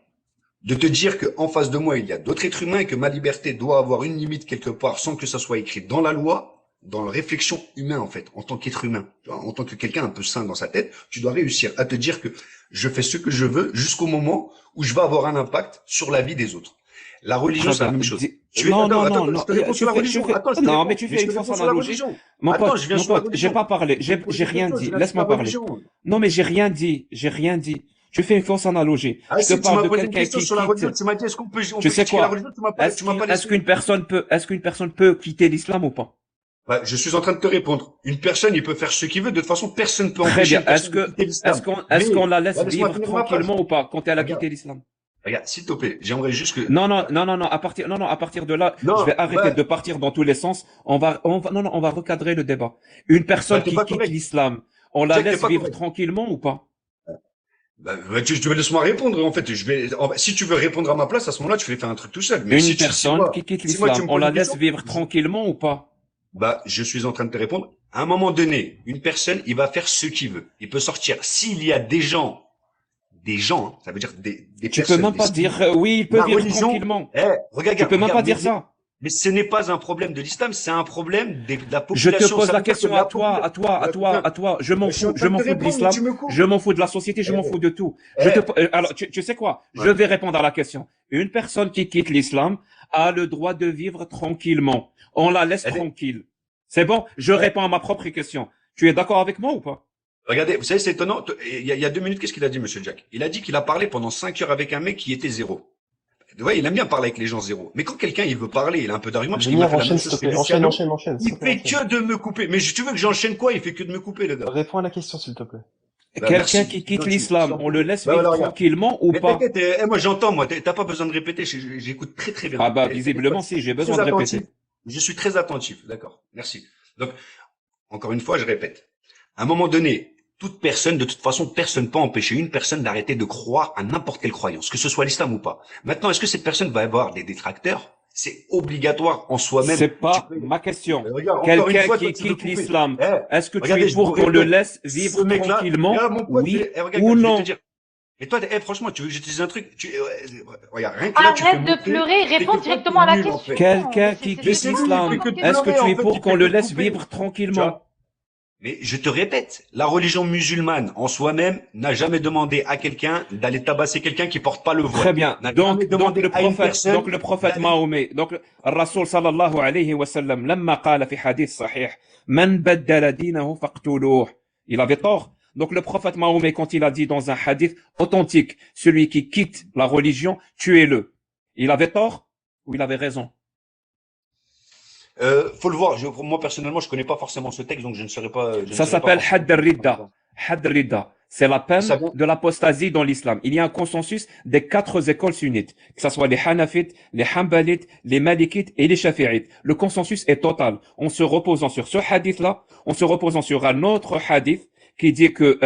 de te dire que en face de moi, il y a d'autres êtres humains et que ma liberté doit avoir une limite quelque part sans que ça soit écrit dans la loi, dans la réflexion humaine, en fait, en tant qu'être humain, en tant que quelqu'un un peu sain dans sa tête, tu dois réussir à te dire que je fais ce que je veux jusqu'au moment où je vais avoir un impact sur la vie des autres. La religion,
Très
c'est la
bien.
même chose.
Non,
Attends,
non,
attends,
non,
je
non.
te réponds sur la religion. Attends, je te
Non,
réponds.
mais tu
Mais
fais
je
une
te réponds
fausse
sur la
analogie.
religion.
Mon
Attends,
pote,
je viens
mon
sur la
pote, j'ai
religion.
pas parlé,
Je vais te poser
j'ai
une
rien
question,
dit.
je viens sur
Laisse-moi
la
parler.
religion.
Non, mais j'ai rien dit. Tu fais une fausse analogie.
Ah
Je te
si, tu
parle
m'as
de
posé une
quelqu'un
question
qui
sur la religion,
quitte.
tu m'as dit est-ce qu'on peut
Tu sais
critiquer la
quoi?
religion, tu m'as pas
Est-ce
laissé.
qu'une personne peut quitter l'islam ou pas?
Bah, je suis en train de te répondre. Une personne, il peut faire ce qu'il veut. De toute façon, personne ne peut
Très
empêcher
bien.
une personne de quitter l'islam.
Est-ce qu'on
Mais,
la laisse
laisse-moi
vivre
finir ma phrase.
tranquillement ou pas quand elle a
Regarde,
quitté l'islam?
regarde, s'il te plaît, j'aimerais juste que,
Non, à partir de là, je
non,
vais arrêter
bah,
de partir dans tous les sens. Non, on va recadrer le débat. Une
bah,
personne
t'es
qui
pas
quitte
correct.
l'islam, on la
Jack, t'es
laisse
pas
vivre
correct.
tranquillement ou pas?
Tu me laisses-moi répondre, en fait. Si tu veux répondre à ma place, à ce moment-là, tu fais faire un truc tout seul. Mais
Une personne qui quitte
si moi, tu
l'islam,
me
on
poses
la
une
laisse
question,
vivre tranquillement ou pas?
bah, je suis en train de te répondre. À un moment donné, une personne, il va faire ce qu'il veut. Il peut sortir. S'il y a des gens, hein, ça veut dire des
Tu peux
personnes,
même
des
pas
civils.
dire oui, il peut
La
vivre
religion,
tranquillement.
regarde,
Tu peux même pas
regarde,
dire ça.
mais ce n'est pas un problème de l'islam, c'est un problème de la
Je te
population.
pose
Ça
la
veut dire que
question
la
à toi, à toi, à
Ouais,
toi, à toi. Je m'en
je suis en
fous, je
train de
m'en
te
fous de
répondre, mais
l'islam,
tu me coupes.
je m'en fous de la société, je m'en fous de tout. Alors, tu sais quoi? Je vais répondre à la question. Une personne qui quitte l'islam a le droit de vivre tranquillement. On la laisse
Elle est-
tranquille. C'est bon? Je réponds à ma propre question. Tu es d'accord avec moi ou pas?
Regardez, vous savez, c'est étonnant. Il y a 2 minutes, qu'est-ce qu'il a dit, Monsieur Jack? Il a dit qu'il a parlé pendant 5 heures avec un mec qui était zéro. Ouais, il aime bien parler avec les gens zéro. Mais quand quelqu'un, il veut parler, il a un peu d'argument, parce qu'il m'a
Lumière,
fait la même
enchaîne,
chose
s'il te
que
plaît.
Luciano.
Enchaîne.
Il fait que de me couper. Mais tu veux que j'enchaîne quoi? Il fait que de me couper, le gars.
Réponds à la question, s'il te plaît.
Bah,
Quelqu'un
merci,
qui
c'est
quitte
gentil.
l'islam, on le laisse
Bah,
vivre
voilà, regarde.
tranquillement ou
Mais
pas?
t'inquiète, moi j'entends, moi, t'as pas besoin de répéter, j'écoute très très bien.
Ah bah,
Et-
visiblement, si, j'ai besoin
très
de
attentif.
répéter.
Je suis très attentif, d'accord. Merci. Donc, encore une fois, je répète. À un moment donné, toute personne, de toute façon, personne ne peut empêcher une personne d'arrêter de croire à n'importe quelle croyance, que ce soit l'islam ou pas. Maintenant, est-ce que cette personne va avoir des détracteurs? C'est obligatoire en soi-même.
C'est pas
Tu peux-
ma question.
Mais regarde, encore une
Quelqu'un
fois, toi,
qui
tu veux
quitte
couper.
l'islam, est-ce que tu
Regardez,
es
je
pour
vous
qu'on le
répète,
laisse
ce
vivre
mec-là,
tranquillement?
regarde, mon pote,
Oui
regarde,
ou
je vais
non?
te dire. Mais toi, franchement, tu veux que je te dise un truc? Regarde, rien que là, tu fais
Arrête de
montrer
pleurer,
que
réponds
toi,
directement à la
t'es nul, en
question.
fait.
Quelqu'un qui
C'est
quitte
c'est lui,
l'islam,
il fait que de
est-ce que
pleurer,
tu
en
es
fait,
pour
il
qu'on
fait
le
que
laisse
couper.
vivre
Tu
tranquillement?
vois? Mais je te répète, la religion musulmane en soi-même n'a jamais demandé à quelqu'un d'aller tabasser quelqu'un qui porte pas le voile.
Très bien.
N'a jamais demandé
le
à une
prophète,
personne
donc le prophète
d'aller-
Mahomet, donc le Rasoul sallallahu alayhi wa sallam, لما قال في حديث صحيح, من بدل دينه فاقتلوه. Il avait tort. Donc le prophète Mahomet, quand il a dit dans un hadith authentique, celui qui quitte la religion, tuez-le. Il avait tort ou il avait raison?
Faut le voir. Moi, personnellement, je connais pas forcément ce texte, donc je ne saurais pas. je ne
Ça
saurais pas
s'appelle
forcément.
Hadd al-Ridda. Hadd al-Ridda. C'est la peine
Ça vient-
de l'apostasie dans l'islam. Il y a un consensus des 4 écoles sunnites, que ce soit les Hanafites, les Hanbalites, les Malikites et les Shafi'ites. Le consensus est total. En se reposant sur ce hadith-là, en se reposant sur un autre hadith qui dit que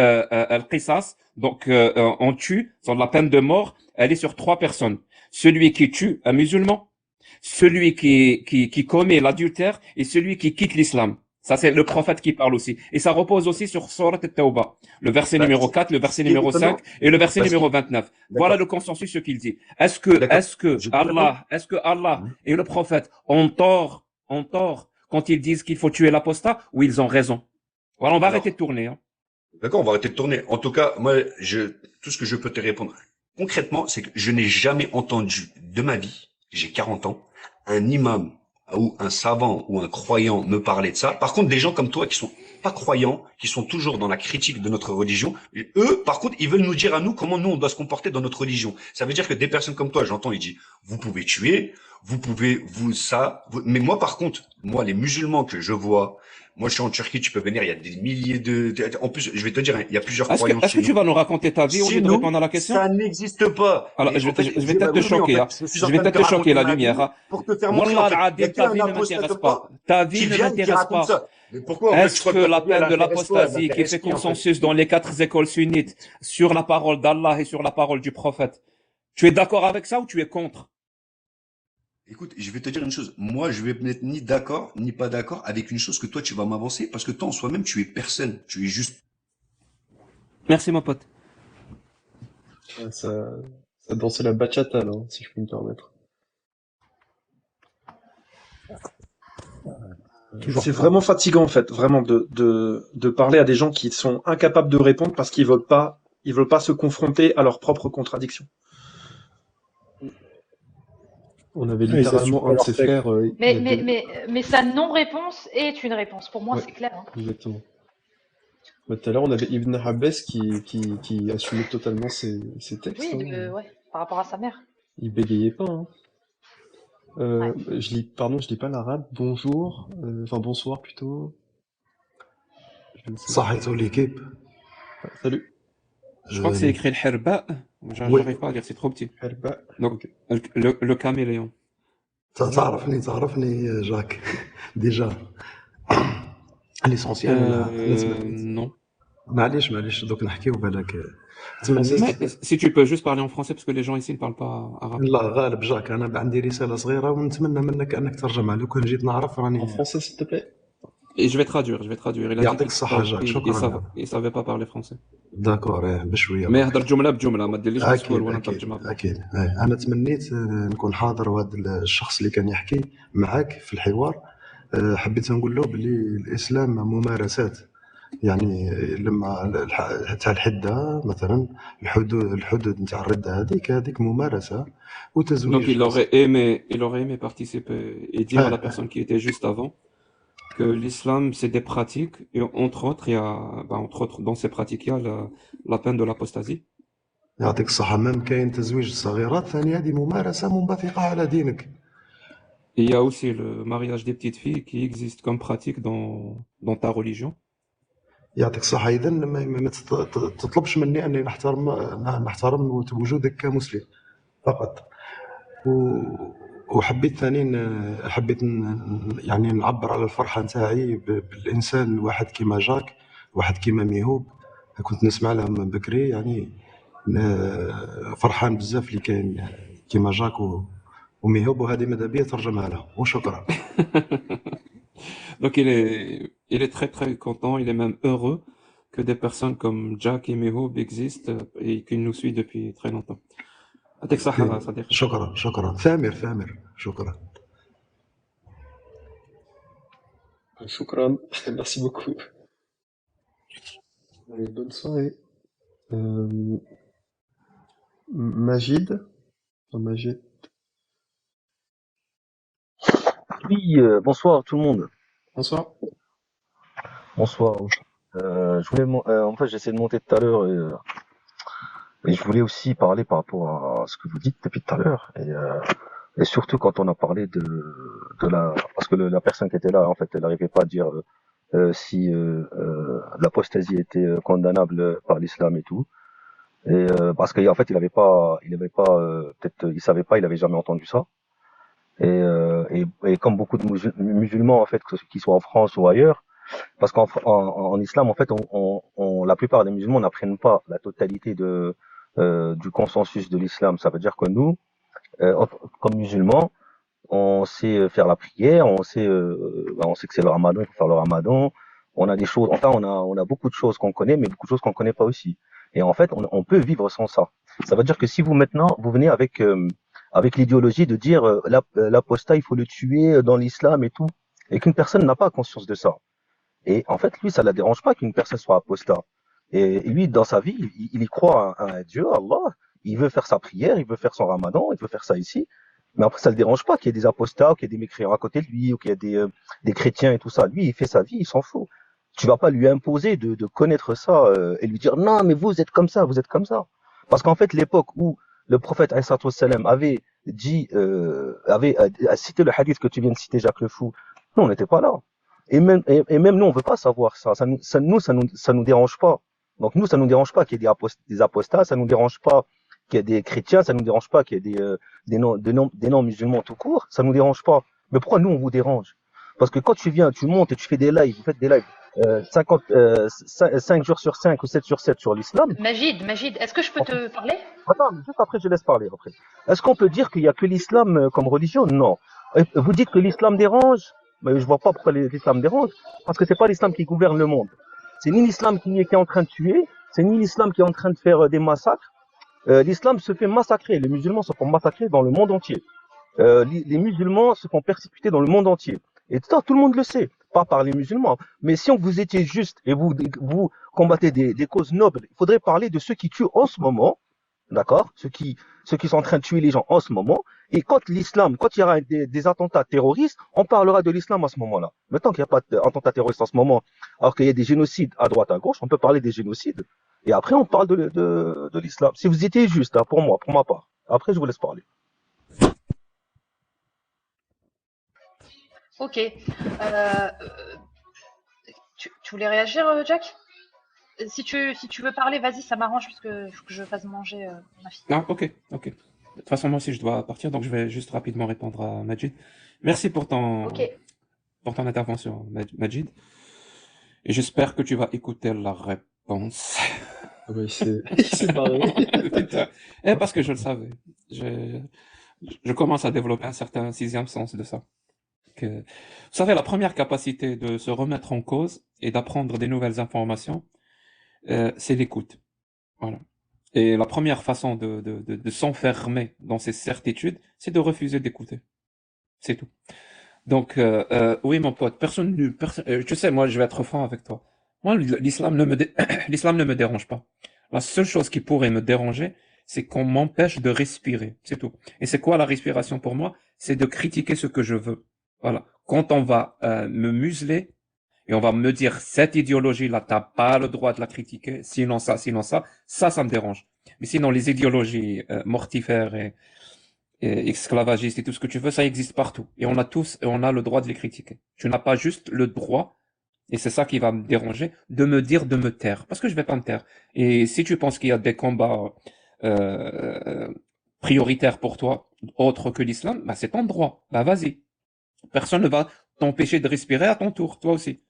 al-Qisas, donc on tue, sur la peine de mort, elle est sur 3 personnes. Celui qui tue un musulman, celui qui commet l'adultère et celui qui quitte l'islam. Ça, c'est le prophète qui parle aussi. Et ça repose aussi sur Surat al-Tawbah. Le verset
Bah,
numéro 4, le verset
ce qui est
numéro
étonnant,
5 et le verset
parce que-
numéro 29. Voilà le consensus, ce qu'il dit. Est-ce que
Je peux
Allah et le prophète ont tort quand ils disent qu'il faut tuer l'apostat ou ils ont raison? Voilà, on va
Alors,
arrêter de tourner, hein.
D'accord, on va arrêter de tourner. En tout cas, moi, tout ce que je peux te répondre concrètement, c'est que je n'ai jamais entendu de ma vie, j'ai 40 ans, un imam ou un savant ou un croyant me parler de ça. Par contre, des gens comme toi qui sont pas croyants, qui sont toujours dans la critique de notre religion, eux, par contre, ils veulent nous dire à nous comment nous on doit se comporter dans notre religion. Ça veut dire que des personnes comme toi, j'entends, ils disent, vous pouvez tuer, mais moi, par contre, moi, les musulmans que je vois, moi, je suis en Turquie, tu peux venir, il y a des milliers en plus, je vais te dire, hein, il y a plusieurs croyants
Est-ce que
chez
tu
nous.
vas nous raconter ta vie au lieu
Chez
de
nous,
répondre à la question?
ça n'existe pas.
Alors,
Et
je
en fait,
vais peut-être te
oui,
choquer,
en
hein.
fait, suis
Je
en
vais
train de
peut-être te
raconter
choquer, la
ma vie
lumière, hein.
pour te faire montrer, en
Wallah
fait.
al-Adim,
Il y a
ta
qu'un
vie ne
apostat
m'intéresse
comme
pas.
toi
Ta
qui
vie ne
vient et qui
m'intéresse
raconte
pas.
ça. Mais pourquoi, en fait, je
Est-ce
crois
que
que
la
ta vie, elle
peine de
intéresse toi, elle
l'apostasie qui
m'intéresse
fait
qui, en fait.
consensus dans les 4 écoles sunnites sur la parole d'Allah et sur la parole du prophète, tu es d'accord avec ça ou tu es contre?
Écoute, je vais te dire une chose. Moi, je vais n'être ni d'accord, ni pas d'accord avec une chose que toi, tu vas m'avancer, parce que toi, en soi-même, tu es personne. Tu es juste.
Merci, mon pote.
Ouais, ça dansait la bachata, là, hein, si je puis me permettre.
C'est vraiment fatigant en fait, vraiment de parler à des gens qui sont incapables de répondre parce qu'ils veulent pas se confronter à leurs propres contradictions.
On avait
Ouais, ils
littéralement
assument
un de
pas
ses
leur texte.
frères.
Mais sa non-réponse est une réponse. Pour moi,
Ouais.
c'est clair. Hein.
Exactement. Bah, tout à l'heure, on avait Ibn Abbas qui assumait totalement ses textes.
Oui,
hein.
ouais, par rapport à sa mère.
Il bégayait pas. Hein.
Ouais.
Je lis pas l'arabe. Bonjour. Enfin, bonsoir plutôt. Je ne sais pas.
صحيتوا l'équipe.
Ah, salut.
Je crois que c'est écrit le herba.
Oui.
J'arrive pas à lire, c'est trop petit.
Herba.
Donc,
Ok.
le caméléon.
تعرفني جاك ديجا l'essentiel
Non.
معليش دوك نحكيو بالك تمنيت
Mais si tu peux juste parler en français parce que les gens ici ne parlent pas arabe.
لا غالب جاك انا عندي رساله صغيره ونتمنى منك انك ترجمها لو كان جيت نعرف
En
راني
français, s'il te plaît.
Et je vais traduire. Il a dit
يعطيك الصحة جاك، شكرا.
il savait pas parler français.
داكور بشوية
ما
برك.
يهدر جملة بجملة، ما ديرليش مسؤول
أكيد
وأنا
أكيد
نترجمها بروحي.
أكيد. أنا تمنيت نكون حاضر، وهذا الشخص اللي كان يحكي معك في الحوار حبيت نقول له بلي الإسلام ممارسات. يعني لما تاع الحدة مثلا، الحدود نتاع الردة هذيك ممارسة
Donc
وتزويج.
il aurait aimé participer et dire à la personne qui était juste avant que l'islam c'est des pratiques et entre autres il y a entre autres dans ces pratiques il y a la peine de l'apostasie.
يعطيك الصحة. مام كاين تزويج الصغيرات، ثاني هذه ممارسة منبثقة على دينك.
Et il y a aussi le mariage des petites filles qui existe comme pratique dans ta religion.
يعطيك الصحة. إذا ما تطلبش مني أني نحترم وجودك كمسلم فقط. وحبيت ثاني يعني نعبر على الفرحة نتاعي بالإنسان الواحد كيما جاك، واحد كيما ميهوب. كنت نسمع لهم من بكري، يعني فرحان بزاف اللي كاين كيما جاك وميهوب، وهذه ماذا بيا ترجمها لهم. وشكرا.
Donc il est très très content, il est même heureux que des personnes comme Jack et Mehoub existent et qu'il nous suit depuis très longtemps. يعطيك الصحة صديقي.
شكرا. ثامر شكرا.
Shukran. Merci beaucoup.
Allez, bonne soirée. Majid.
Oui, bonsoir tout le monde.
Bonsoir.
Bonsoir. Je voulais, en fait, j'essaie de monter tout à l'heure et je voulais aussi parler par rapport à ce que vous dites depuis tout à l'heure et surtout quand on a parlé de parce que la personne qui était là, en fait, elle n'arrivait pas à dire si l'apostasie était condamnable par l'islam et tout. Et parce qu'en fait, il avait pas peut-être, il savait pas, il avait jamais entendu ça. Et comme beaucoup de musulmans, en fait, qu'ils soient en France ou ailleurs, parce qu'en islam, en fait, la plupart des musulmans n'apprennent pas la totalité du consensus de l'islam. Ça veut dire que nous, comme musulmans, on sait faire la prière, on sait que c'est le ramadan, il faut faire le ramadan. On a des choses, enfin, on a beaucoup de choses qu'on connaît, mais beaucoup de choses qu'on connaît pas aussi. Et en fait, on peut vivre sans ça. Ça veut dire que si vous maintenant, vous venez avec l'idéologie de dire l'apostat, il faut le tuer dans l'islam et tout, et qu'une personne n'a pas conscience de ça. Et en fait, lui, ça la dérange pas qu'une personne soit apostat. Et lui, dans sa vie, il y croit à un Dieu, Allah. Il veut faire sa prière, il veut faire son ramadan, il veut faire ça ici. Mais après, ça le dérange pas qu'il y ait des apostats, qu'il y ait des mécréants à côté de lui, ou qu'il y ait des chrétiens et tout ça. Lui, il fait sa vie, il s'en fout. Tu vas pas lui imposer de connaître ça et lui dire non, mais vous êtes comme ça, vous êtes comme ça. Parce qu'en fait, l'époque où le prophète alayhi salam avait dit, avait cité le hadith que tu viens de citer, Jacques le Fou, nous, on n'était pas là. Et même nous, on veut pas savoir ça. Ça nous dérange pas. Donc nous, ça nous dérange pas qu'il y ait des apostats, ça nous dérange pas qu'il y ait des chrétiens, ça nous dérange pas qu'il y ait des non-musulmans tout court, ça nous dérange pas. Mais pourquoi nous, on vous dérange? Parce que quand tu viens, tu montes et tu fais des lives, vous faites des lives 5 jours sur 5 ou 7 sur 7 sur l'islam.
Majid, est-ce que je peux te parler?
Attends, juste après, je laisse parler après. Est-ce qu'on peut dire qu'il y a que l'islam comme religion? Non. Et vous dites que l'islam dérange, mais je vois pas pourquoi l'islam dérange, parce que c'est pas l'islam qui gouverne le monde. C'est ni l'islam qui est en train de tuer, c'est ni l'islam qui est en train de faire des massacres. L'islam se fait massacrer, les musulmans se font massacrer dans le monde entier. Les musulmans se font persécuter dans le monde entier. Et ça, tout le monde le sait, pas par les musulmans. Mais si vous étiez juste et vous combattez des causes nobles, il faudrait parler de ceux qui tuent en ce moment, d'accord, ceux qui sont en train de tuer les gens en ce moment. Et quand il y aura des attentats terroristes, on parlera de l'islam à ce moment-là. Maintenant qu'il n'y a pas d'attentats terroristes en ce moment, alors qu'il y a des génocides à droite, à gauche, on peut parler des génocides. Et après, on parle de l'islam. Si vous étiez juste, hein, pour ma part. Après, je vous laisse parler.
Ok. Tu voulais réagir, Jack? Si tu veux parler, vas-y, ça m'arrange parce que faut que je fasse manger ma fille.
Ah, ok. De toute façon, moi aussi, je dois partir, donc je vais juste rapidement répondre à Majid. Merci pour ton intervention, Majid. Et j'espère que tu vas écouter la réponse.
Ah bah, il s'est barré.
Parce que je le savais. Je commence à développer un certain sixième sens de ça. Vous savez, la première capacité de se remettre en cause et d'apprendre des nouvelles informations, c'est l'écoute. Voilà. Et la première façon de s'enfermer dans ces certitudes, c'est de refuser d'écouter. C'est tout. Donc, oui, mon pote, tu sais, moi, je vais être franc avec toi. Moi, l'islam ne me, l'islam ne me dérange pas. La seule chose qui pourrait me déranger, c'est qu'on m'empêche de respirer. C'est tout. Et c'est quoi la respiration pour moi? C'est de critiquer ce que je veux. Voilà. Quand on va me museler et on va me dire cette idéologie-là, t'as pas le droit de la critiquer, sinon ça, ça me dérange. Mais sinon, les idéologies mortifères et esclavagistes et tout ce que tu veux, ça existe partout. Et on a le droit de les critiquer. Tu n'as pas juste le droit, et c'est ça qui va me déranger, de me dire de me taire. Parce que je vais pas me taire. Et si tu penses qu'il y a des combats prioritaires pour toi, autres que l'islam, bah c'est ton droit. Bah vas-y. Personne ne va t'empêcher de respirer à ton tour, toi aussi.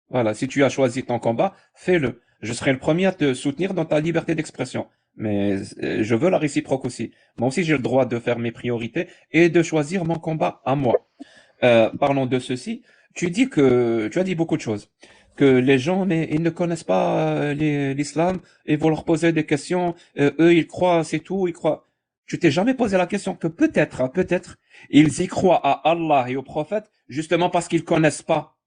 Voilà, si tu as choisi ton combat, fais-le. Je serai le premier à te soutenir dans ta liberté d'expression. Mais je veux la réciproque aussi. Moi aussi, j'ai le droit de faire mes priorités et de choisir mon combat à moi. Parlons de ceci. Tu as dit beaucoup de choses. Que les gens, mais ils ne connaissent pas l'islam et vont leur poser des questions. Eux, ils croient, c'est tout, ils croient. Tu t'es jamais posé la question que peut-être, ils y croient à Allah et au prophète justement parce qu'ils connaissent pas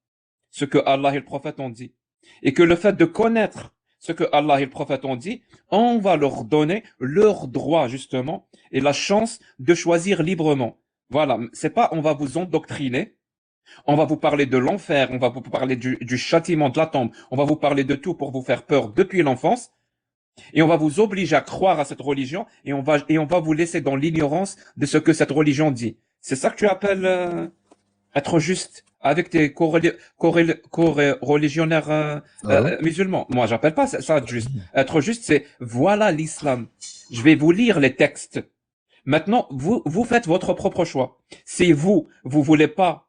ce que Allah et le prophète ont dit. Et que le fait de connaître ce que Allah et le prophète ont dit, on va leur donner leur droit, justement, et la chance de choisir librement. Voilà. C'est pas, on va vous endoctriner. On va vous parler de l'enfer. On va vous parler du châtiment de la tombe. On va vous parler de tout pour vous faire peur depuis l'enfance. Et on va vous obliger à croire à cette religion et on va vous laisser dans l'ignorance de ce que cette religion dit. C'est ça que tu appelles être juste avec tes co-religionnaires musulmans. Moi, j'appelle pas ça être juste. Être juste, c'est voilà l'islam. Je vais vous lire les textes. Maintenant, vous faites votre propre choix. Si vous voulez pas,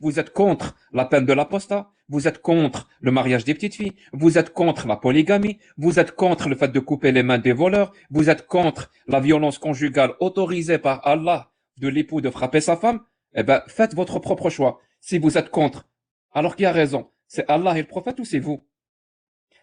vous êtes contre la peine de l'apostat, vous êtes contre le mariage des petites filles, vous êtes contre la polygamie, vous êtes contre le fait de couper les mains des voleurs, vous êtes contre la violence conjugale autorisée par Allah de l'époux de frapper sa femme, eh ben, faites votre propre choix. Si vous êtes contre, alors qui a raison? C'est Allah et le prophète ou c'est vous?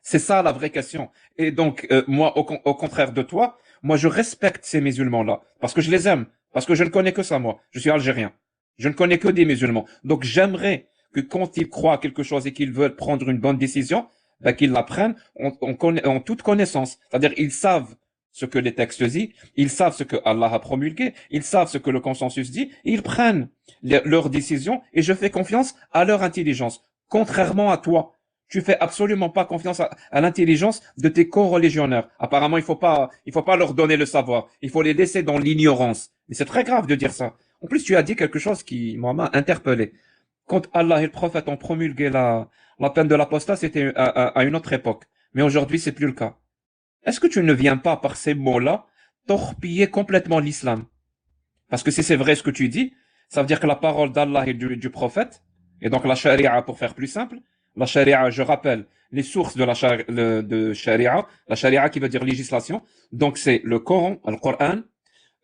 C'est ça la vraie question. Et donc, moi, au contraire de toi, moi, je respecte ces musulmans-là parce que je les aime, parce que je ne connais que ça, moi. Je suis algérien. Je ne connais que des musulmans. Donc, j'aimerais que quand ils croient à quelque chose et qu'ils veulent prendre une bonne décision, ben, qu'ils la prennent en toute connaissance. C'est-à-dire, ils savent ce que les textes disent, ils savent ce que Allah a promulgué, ils savent ce que le consensus dit, et ils prennent leurs décisions et je fais confiance à leur intelligence. Contrairement à toi, tu fais absolument pas confiance à l'intelligence de tes co-religionnaires. Apparemment, il faut pas leur donner le savoir. Il faut les laisser dans l'ignorance. Mais c'est très grave de dire ça. En plus, tu as dit quelque chose qui m'a interpellé. Quand Allah et le prophète ont promulgué la peine de l'apostat, c'était à une autre époque. Mais aujourd'hui, c'est plus le cas. Est-ce que tu ne viens pas, par ces mots-là, torpiller complètement l'islam? Parce que si c'est vrai ce que tu dis, ça veut dire que la parole d'Allah et du prophète, et donc la charia pour faire plus simple, la charia, je rappelle, les sources de la charia qui veut dire législation, donc c'est le Coran, le Coran,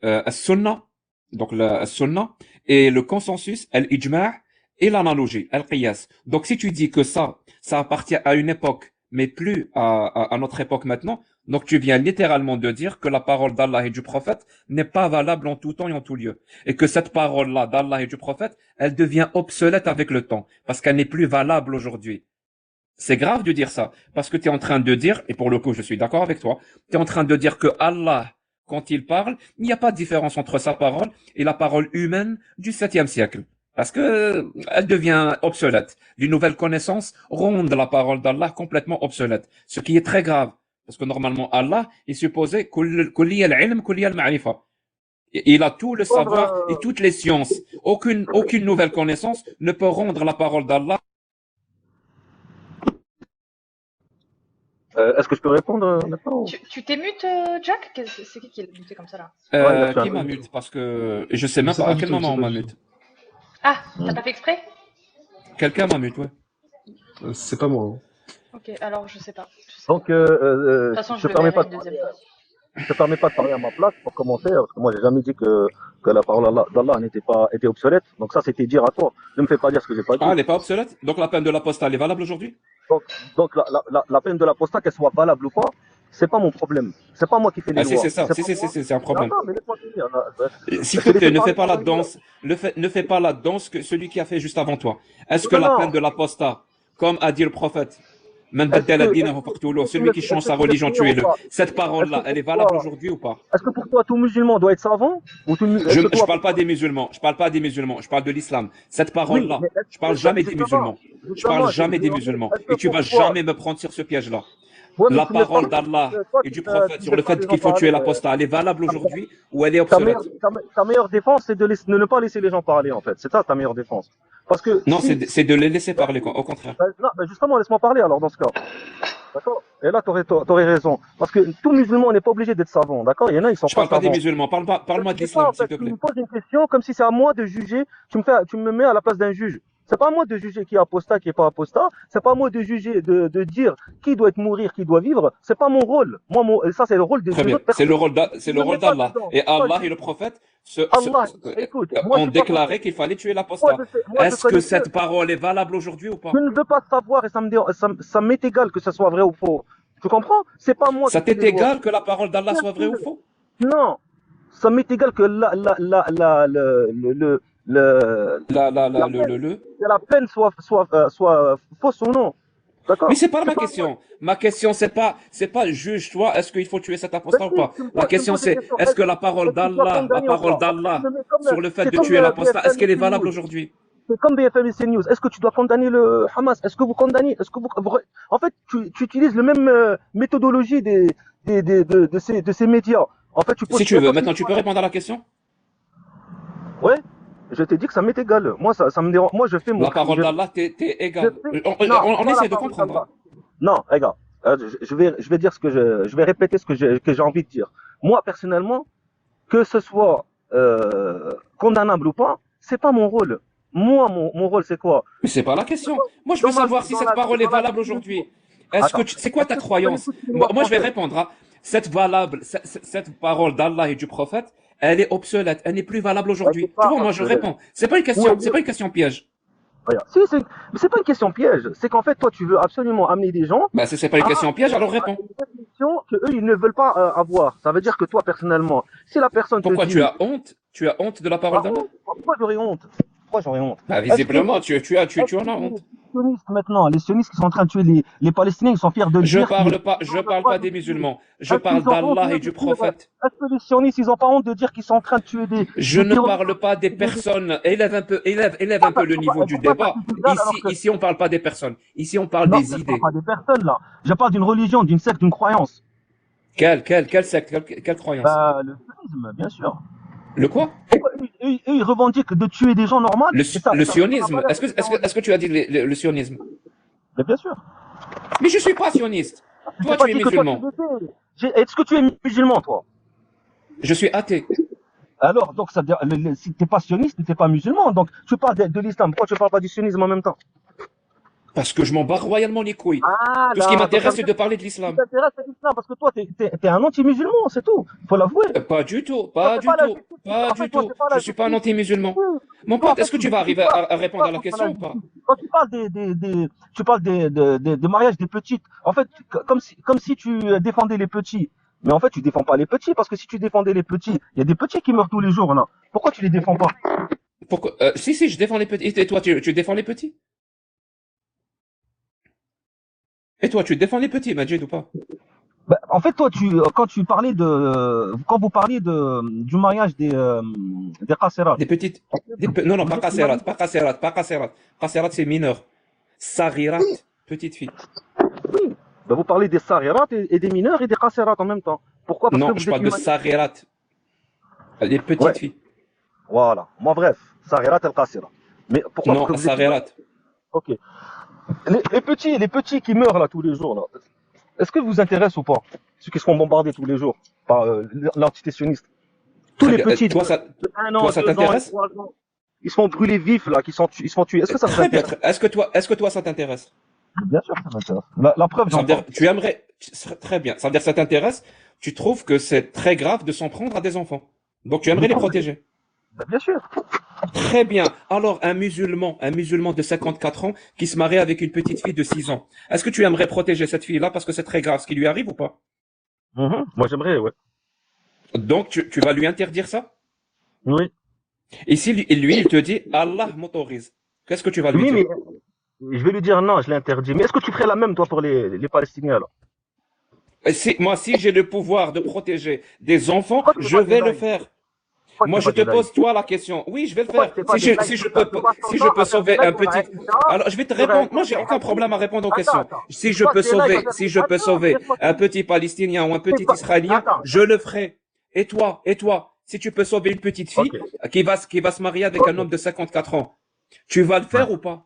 as-sunnah, donc la sunnah, et le consensus, al-ijma' et l'analogie, al-qiyas. Donc si tu dis que ça appartient à une époque, mais plus à notre époque maintenant, donc tu viens littéralement de dire que la parole d'Allah et du prophète n'est pas valable en tout temps et en tout lieu. Et que cette parole-là d'Allah et du prophète, elle devient obsolète avec le temps, parce qu'elle n'est plus valable aujourd'hui. C'est grave de dire ça, parce que tu es en train de dire, et pour le coup je suis d'accord avec toi, tu es en train de dire que Allah, quand il parle, il n'y a pas de différence entre sa parole et la parole humaine du 7e siècle. Parce que elle devient obsolète. Les nouvelles connaissances rendent la parole d'Allah complètement obsolète. Ce qui est très grave. Parce que normalement, Allah est supposé kulli al-ilm, kulli al-ma'rifa. Il a tout le savoir et toutes les sciences. Aucune nouvelle connaissance ne peut rendre la parole d'Allah.
Est-ce que je peux répondre maintenant?
Tu t'es mute, Jack? C'est qui est muté comme ça là?
Qui m'a mute? Parce que je sais même pas à quel moment on m'a mute.
Ah, t'as pas fait exprès?
Quelqu'un m'a mute, ouais.
C'est pas moi. Hein.
Ok, alors je sais pas.
Donc,
De toute façon,
je
je
te
le
permets
verrai
pas
une deuxième fois.
Je te permets pas de parler à ma place pour commencer, parce que moi j'ai jamais dit que la parole d'Allah était obsolète. Donc ça c'était dire à toi. Ne me fais pas dire ce que j'ai pas dit.
Ah, elle n'est pas obsolète? Donc la peine de l'apostat, elle est valable aujourd'hui?
Donc la peine de l'apostat, qu'elle soit valable ou pas, c'est pas mon problème. C'est pas moi qui fais les
Ah si,
lois.
c'est ça.
C'est
Si,
pas
si,
moi.
si, c'est un problème.
Non, mais laisse-moi finir.
S'il
Je
te
t'ai laissé
plaît, ne
parler
fais pas la
pendant une heure.
danse, ne fais pas la danse que celui qui a fait juste avant toi. Est-ce que
Non,
la
non.
peine de l'apostat, comme a dit le prophète, Man
Est-ce
baddala
que,
dinahu faqtuluh, celui qui change sa religion,
ou
tuez-le.
pas?
Cette
Est-ce
parole-là,
que
elle est
pour
valable
toi,
aujourd'hui ou pas?
est-ce que pour toi tout musulman doit être savant ou est-ce que
Je
toi,
parle pas des musulmans, je parle pas des musulmans, je parle de l'islam. Cette
oui,
parole-là,
mais
je parle jamais des
justement,
musulmans. Je parle jamais des
ok,
musulmans.
est-ce que
Et tu vas
pour toi,
jamais me prendre sur ce piège-là.
ouais, mais
La
tu me laisses
parole
parler,
d'Allah
toi
et du
tu
prophète
ne
sur
laisses
le
pas
fait
les gens
qu'il faut tuer
parler.
l'apostat, elle est valable aujourd'hui ou elle est
Ta meilleure,
obsolète?
ta meilleure défense, c'est de ne pas laisser les gens parler, en fait. C'est ça ta meilleure défense. Parce que
Non,
si,
c'est de les laisser parler, au contraire.
non, justement, laisse-moi parler alors dans ce cas. D'accord? Et là, t'aurais raison. Parce que tout musulman n'est pas obligé d'être savant, d'accord? Il y en a, ils sont
Je
pas
parle pas des
savants.
musulmans, parle-moi de
C'est ça,
l'islam,
en
s'il
fait.
te
Tu
plaît.
me poses une question comme si c'est à moi de juger. Tu me mets à la place d'un juge. C'est pas à moi de juger qui est apostat, qui est pas apostat. C'est pas à moi de juger, de dire qui doit être mourir, qui doit vivre. C'est pas mon rôle. Ça, c'est le rôle
Très
des
bien.
autres personnes.
C'est
Je
le
ne mets
rôle
pas
d'Allah.
dedans.
Et
Moi,
Allah et le prophète
Allah, écoute, moi,
ont
je suis pas
déclaré qu'il fallait tuer
moi,
l'apostat.
moi, je
Est-ce que
connais
cette parole est valable aujourd'hui ou pas?
je ne veux pas savoir et ça m'est égal que ce soit vrai ou faux. Tu comprends? C'est pas moi
Ça
qui fais
t'est
les lois.
égal que la parole d'Allah
Bien
soit vraie ou
sûr.
faux?
Non, ça m'est égal que la peine soit fausse ou non.
Mais
D'accord?
c'est pas
C'est
ma
pas moi.
question. Ma question, c'est pas juge-toi, est-ce qu'il faut tuer cet
Ben
apostat ou
si,
pas? La
tu me
question,
poses des
c'est,
questions.
est-ce que la parole
Est-ce qu'il doit
d'Allah,
condamner ou pas? Après, tu me mets comme,
sur le fait
c'est
de
comme
tuer l'apostat, est-ce
BFM
qu'elle est
et
valable
CNews.
aujourd'hui?
C'est comme BFM et CNews. Est-ce que tu dois condamner le Hamas? Est-ce que vous condamnez? En fait, tu utilises le même méthodologie de ces médias. En fait, tu poses
Si tu veux,
n'importe
maintenant
une
tu peux répondre à la question?
Ouais, je t'ai dit que ça m'est égal. Moi, ça me dérange. Moi, je fais mon
La parole d'Allah, t'es
je
égal.
fais,
On
non,
on
pas la
essaie de
parole
comprendre.
d'Allah. Non, regarde, je vais dire je vais répéter ce que j'ai envie de dire. Moi, personnellement, que ce soit condamnable ou pas, c'est pas mon rôle. Moi, mon rôle, c'est quoi?
Mais c'est pas la question. Moi, je veux savoir si cette parole est valable aujourd'hui.
Attends,
C'est quoi ta
est-ce que tu connais
croyance?
toutes les lois
Moi, je vais
françaises?
répondre, hein. Cette parole d'Allah et du prophète, elle est obsolète. Elle n'est plus valable
Elle
aujourd'hui.
n'est
Tu
pas
vois, moi, je
obsolète.
réponds. C'est pas une
Où est
question piège.
Regarde. Si, mais c'est pas une question piège. C'est qu'en fait, toi, tu veux absolument amener des gens
Ben, si c'est pas une question piège, alors
à
réponds.
une réflexion que eux, ils ne veulent pas avoir. Ça veut dire que toi, personnellement, si la personne te
Pourquoi
dit,
tu as honte? Tu as honte de la parole d'Allah?
pourquoi j'aurais honte? Pourquoi j'aurais honte?
Bah,
Est-ce que
visiblement, tu en as honte.
les sionistes maintenant, les sionistes qui sont en train de tuer les Palestiniens, ils sont fiers de le dire qu'ils
Je parle pas des musulmans. Je
est-ce
parle
qu'ils ont honte
d'Allah
de
et du
dire,
prophète.
est-ce que les sionistes, ils ont pas honte de dire qu'ils sont en train de tuer
Je
des
ne
terroristes?
parle pas des personnes. Élève un peu le niveau du débat. Ici, on parle pas des personnes. Ici, on parle
Non,
des
je ne
idées.
parle pas des personnes, là. Je parle d'une religion, d'une secte, d'une croyance.
Quelle secte? Quelle croyance?
Le sionisme, bien sûr.
Le quoi?
Pourquoi eux, ils revendiquent de tuer des gens normaux.
Le sionisme. Est-ce que tu as dit le sionisme?
Mais bien sûr.
Mais je suis pas sioniste. Toi, tu es musulman.
Est-ce que tu es musulman, toi?
Je suis athée.
Alors, donc, ça veut dire, si t'es pas sioniste, t'es pas musulman. Donc, tu parles de l'islam. Pourquoi tu parles pas du sionisme en même temps?
Parce que je m'en bats royalement les couilles.
Ah,
Tout ce qui m'intéresse, c'est de parler de l'islam.
Ce qui t'intéresse, c'est l'islam, parce que toi, t'es un anti-musulman, c'est tout. Faut l'avouer.
Pas du tout, pas du tout, pas du tout. Je suis pas un anti-musulman. Mon pote, est-ce que tu vas arriver à répondre à la question ou pas?
Quand tu parles des mariages des petites, en fait, comme si tu défendais les petits. Mais en fait, tu défends pas les petits, parce que si tu défendais les petits, il y a des petits qui meurent tous les jours, là. Pourquoi tu les défends pas?
Pourquoi? Si, je défends les petits. Et toi, tu défends les petits? Et toi, tu défends les petits, Majid, ou pas?
Bah, en fait, toi, quand vous parliez du mariage des qasserat.
Des petites. Non, pas qasserat. Qasserat, c'est mineur. Sarirat, petite fille.
Oui. Bah, vous parlez des sarirat et des mineurs et des qasserat en même temps. Pourquoi? Parce
non,
que
je parle de sarirat. Les petites filles.
Voilà. Moi, bref. Sarirat et qasserat. Mais pourquoi?
Non, sarirat.
Ok. Les petits qui meurent là tous les jours là, est-ce que vous intéresse ou pas? Ceux qui se font bombarder tous les jours par l'entité sioniste. Tous les petits.
Toi, ça t'intéresse?
Ils se font brûler vifs là, ils se font tuer. Est-ce que ça vous intéresse?
Est-ce que toi, ça t'intéresse?
Bien sûr, ça m'intéresse. La preuve,
Ça
j'en
veut dire,
parle.
tu aimerais, très bien. Ça veut dire que ça t'intéresse. Tu trouves que c'est très grave de s'en prendre à des enfants. Donc tu aimerais les protéger.
Bien sûr.
Très bien. Alors, un musulman de 54 ans qui se marie avec une petite fille de 6 ans. Est-ce que tu aimerais protéger cette fille-là parce que c'est très grave ce qui lui arrive ou pas?
Moi, j'aimerais, ouais.
Donc, tu vas lui interdire ça?
Oui.
Et si lui, il te dit, Allah m'autorise, qu'est-ce que tu vas lui
Oui,
dire?
mais je vais lui dire non, je l'interdis. Mais est-ce que tu ferais la même, toi, pour les Palestiniens, là?
Si j'ai le pouvoir de protéger des enfants,
Pourquoi tu
je
fais pas
vais
des
le
lives?
faire.
Pourquoi tu
Moi,
fais
je
pas
te
des lives?
pose toi la question. Oui, je vais le
Pourquoi
faire.
tu fais pas
Si
des
je,
lives
si je
comme ça?
peux,
Tu passes ton
si je
temps
peux
à faire des
sauver
lives
un
sur la
petit,
etc.
alors je vais te
Sur
répondre. Moi, j'ai
sur
aucun problème à répondre aux questions.
Attends.
Si
Tu
je
passes
peux
des lives à
sauver,
faire
si
des...
je peux
Attends,
sauver
laisse-moi
un
finir.
petit Palestinien ou un
C'est
petit
pas...
Israélien,
Attends.
je le ferai. Et toi, si tu peux sauver une petite fille
Ok.
qui va se marier avec un homme de 54 ans, tu vas le faire ou pas?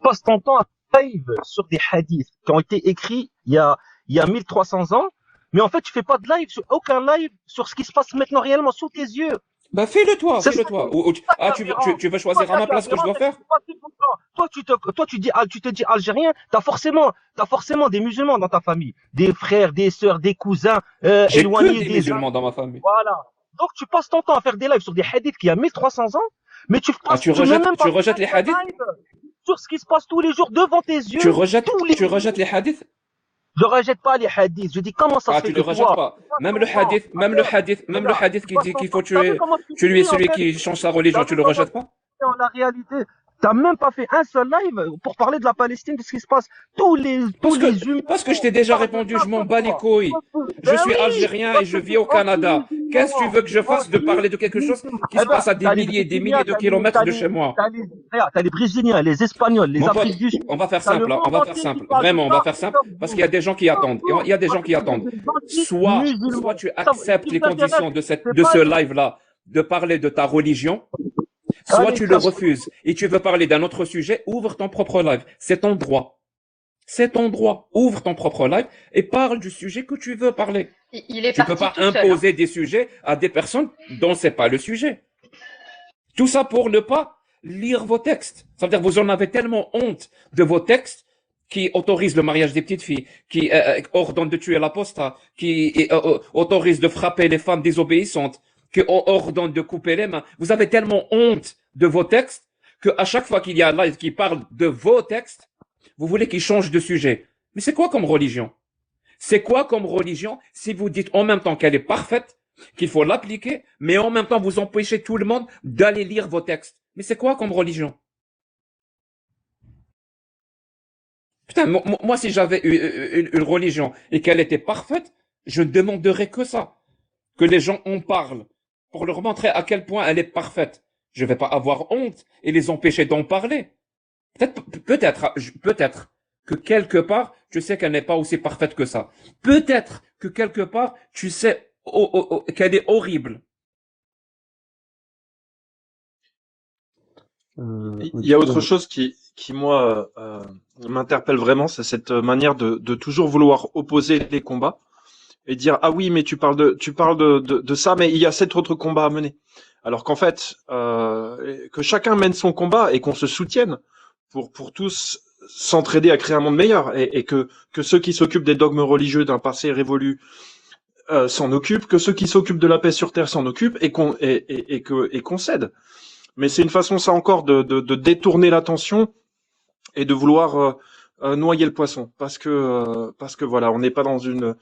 Passe ton temps à live sur des hadiths qui ont été écrits il y a 1300 ans, mais en fait, tu fais pas de live, sur aucun live sur ce qui se passe maintenant réellement sous tes yeux.
Bah, fais-le toi.
C'est ça
Tu veux choisir à ma place ce que je dois faire?
Toi, tu te dis algérien, t'as forcément des musulmans dans ta famille, des frères, des sœurs, des cousins,
J'ai que
éloignés
des
des
musulmans dans ma famille.
Voilà. Donc, tu passes ton temps à faire des lives sur des hadiths qui y a 1300 ans, mais tu
Ah, tu
mets même pas
rejettes les
un
hadiths?
live sur ce qui se passe tous les jours devant tes yeux.
Tu rejettes les hadiths?
Je rejette pas les hadiths. Je dis comment ça
Ah,
se fait
tu
que
le rejettes
toi,
pas. Même le hadith qui dit qu'il faut tuer lui et celui qui change sa religion, tu le rejettes pas?
dans la réalité, t'as même pas fait un seul live pour parler de la Palestine, de ce qui se passe. Tous les humains.
Parce que je t'ai déjà répondu, je m'en bats les couilles. Je suis algérien et je vis au Canada. Qu'est-ce que tu veux que je fasse de parler de quelque chose qui se passe à des milliers de kilomètres de chez moi?
T'as les Brésiliens, les Espagnols, les
Mon pote,
Africains du Sud.
on va faire simple, hein, on va faire simple. Vraiment, on va faire simple parce qu'il y a des gens qui attendent. Il y a des gens qui attendent. Soit tu acceptes les conditions de ce live-là, de parler de ta religion, soit tu le refuses et tu veux parler d'un autre sujet, ouvre ton propre live. C'est ton droit. C'est ton droit. Ouvre ton propre live et parle du sujet que tu veux parler.
Il est
Tu
parti
peux pas
tout seul, hein.
imposer des sujets à des personnes dont c'est pas le sujet. Tout ça pour ne pas lire vos textes. Ça veut dire que vous en avez tellement honte de vos textes qui autorisent le mariage des petites filles, qui ordonnent de tuer l'apostat, qui autorisent de frapper les femmes désobéissantes, qui ordonnent de couper les mains. Vous avez tellement honte de vos textes que à chaque fois qu'il y a un live qui parle de vos textes, vous voulez qu'il change de sujet. Mais c'est quoi comme religion? C'est quoi comme religion si vous dites en même temps qu'elle est parfaite, qu'il faut l'appliquer, mais en même temps vous empêchez tout le monde d'aller lire vos textes? Mais c'est quoi comme religion? Putain, moi si j'avais une religion et qu'elle était parfaite, je ne demanderais que ça. Que les gens en parlent pour leur montrer à quel point elle est parfaite. Je vais pas avoir honte et les empêcher d'en parler. Peut-être que quelque part, tu sais qu'elle n'est pas aussi parfaite que ça. Peut-être que quelque part, tu sais qu'elle est horrible.
Il y a autre chose qui moi, m'interpelle vraiment, c'est cette manière de toujours vouloir opposer les combats et dire ah oui mais tu parles de ça mais il y a 7 autres combats à mener. Alors qu'en fait que chacun mène son combat et qu'on se soutienne pour tous s'entraider à créer un monde meilleur et que ceux qui s'occupent des dogmes religieux d'un passé révolu s'en occupent, que ceux qui s'occupent de la paix sur terre s'en occupent et qu'on cède. Mais c'est une façon ça encore de détourner l'attention et de vouloir noyer le poisson parce que voilà, on n'est pas dans une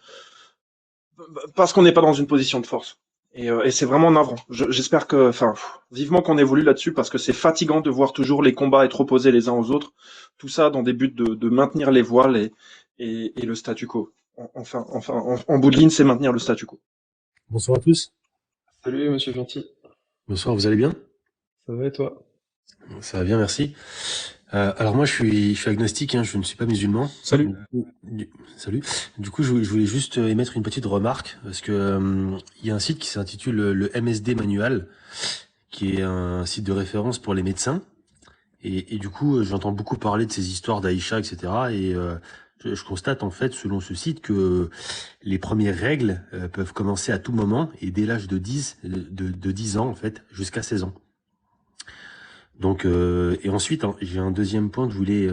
parce qu'on n'est pas dans une position de force. Et c'est vraiment navrant. J'espère que, vivement qu'on évolue là-dessus parce que c'est fatigant de voir toujours les combats être opposés les uns aux autres. Tout ça dans des buts de maintenir les voiles et le statu quo. En bout de ligne, c'est maintenir le statu quo.
Bonsoir à tous.
Salut, monsieur Gentil.
Bonsoir, vous allez bien?
Ça va et toi?
Ça va bien, merci. Alors moi, je suis agnostique, hein, je ne suis pas musulman.
Salut.
Salut. Du coup, je voulais juste émettre une petite remarque parce que il y a un site qui s'intitule le MSD Manual, qui est un site de référence pour les médecins. Et du coup, j'entends beaucoup parler de ces histoires d'Aïcha, etc. Et je constate en fait, selon ce site, que les premières règles peuvent commencer à tout moment et dès l'âge de 10 ans en fait, jusqu'à 16 ans. Donc, et ensuite, hein, j'ai un deuxième point que je voulais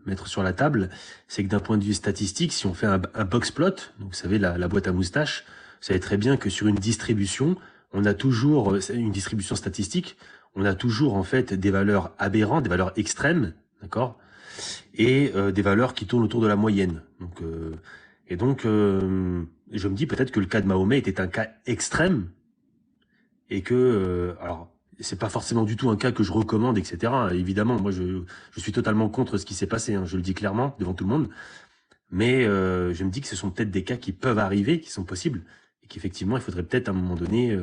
mettre sur la table, c'est que d'un point de vue statistique, si on fait un box plot, donc vous savez la boîte à moustache, vous savez très bien que sur une distribution, on a toujours une distribution statistique, on a toujours en fait des valeurs aberrantes, des valeurs extrêmes, d'accord, et des valeurs qui tournent autour de la moyenne. Donc, je me dis peut-être que le cas de Mahomet était un cas extrême et que, alors, c'est pas forcément du tout un cas que je recommande, etc. Évidemment, moi, je suis totalement contre ce qui s'est passé, hein, je le dis clairement devant tout le monde. Mais je me dis que ce sont peut-être des cas qui peuvent arriver, qui sont possibles, et qu'effectivement, il faudrait peut-être à un moment donné,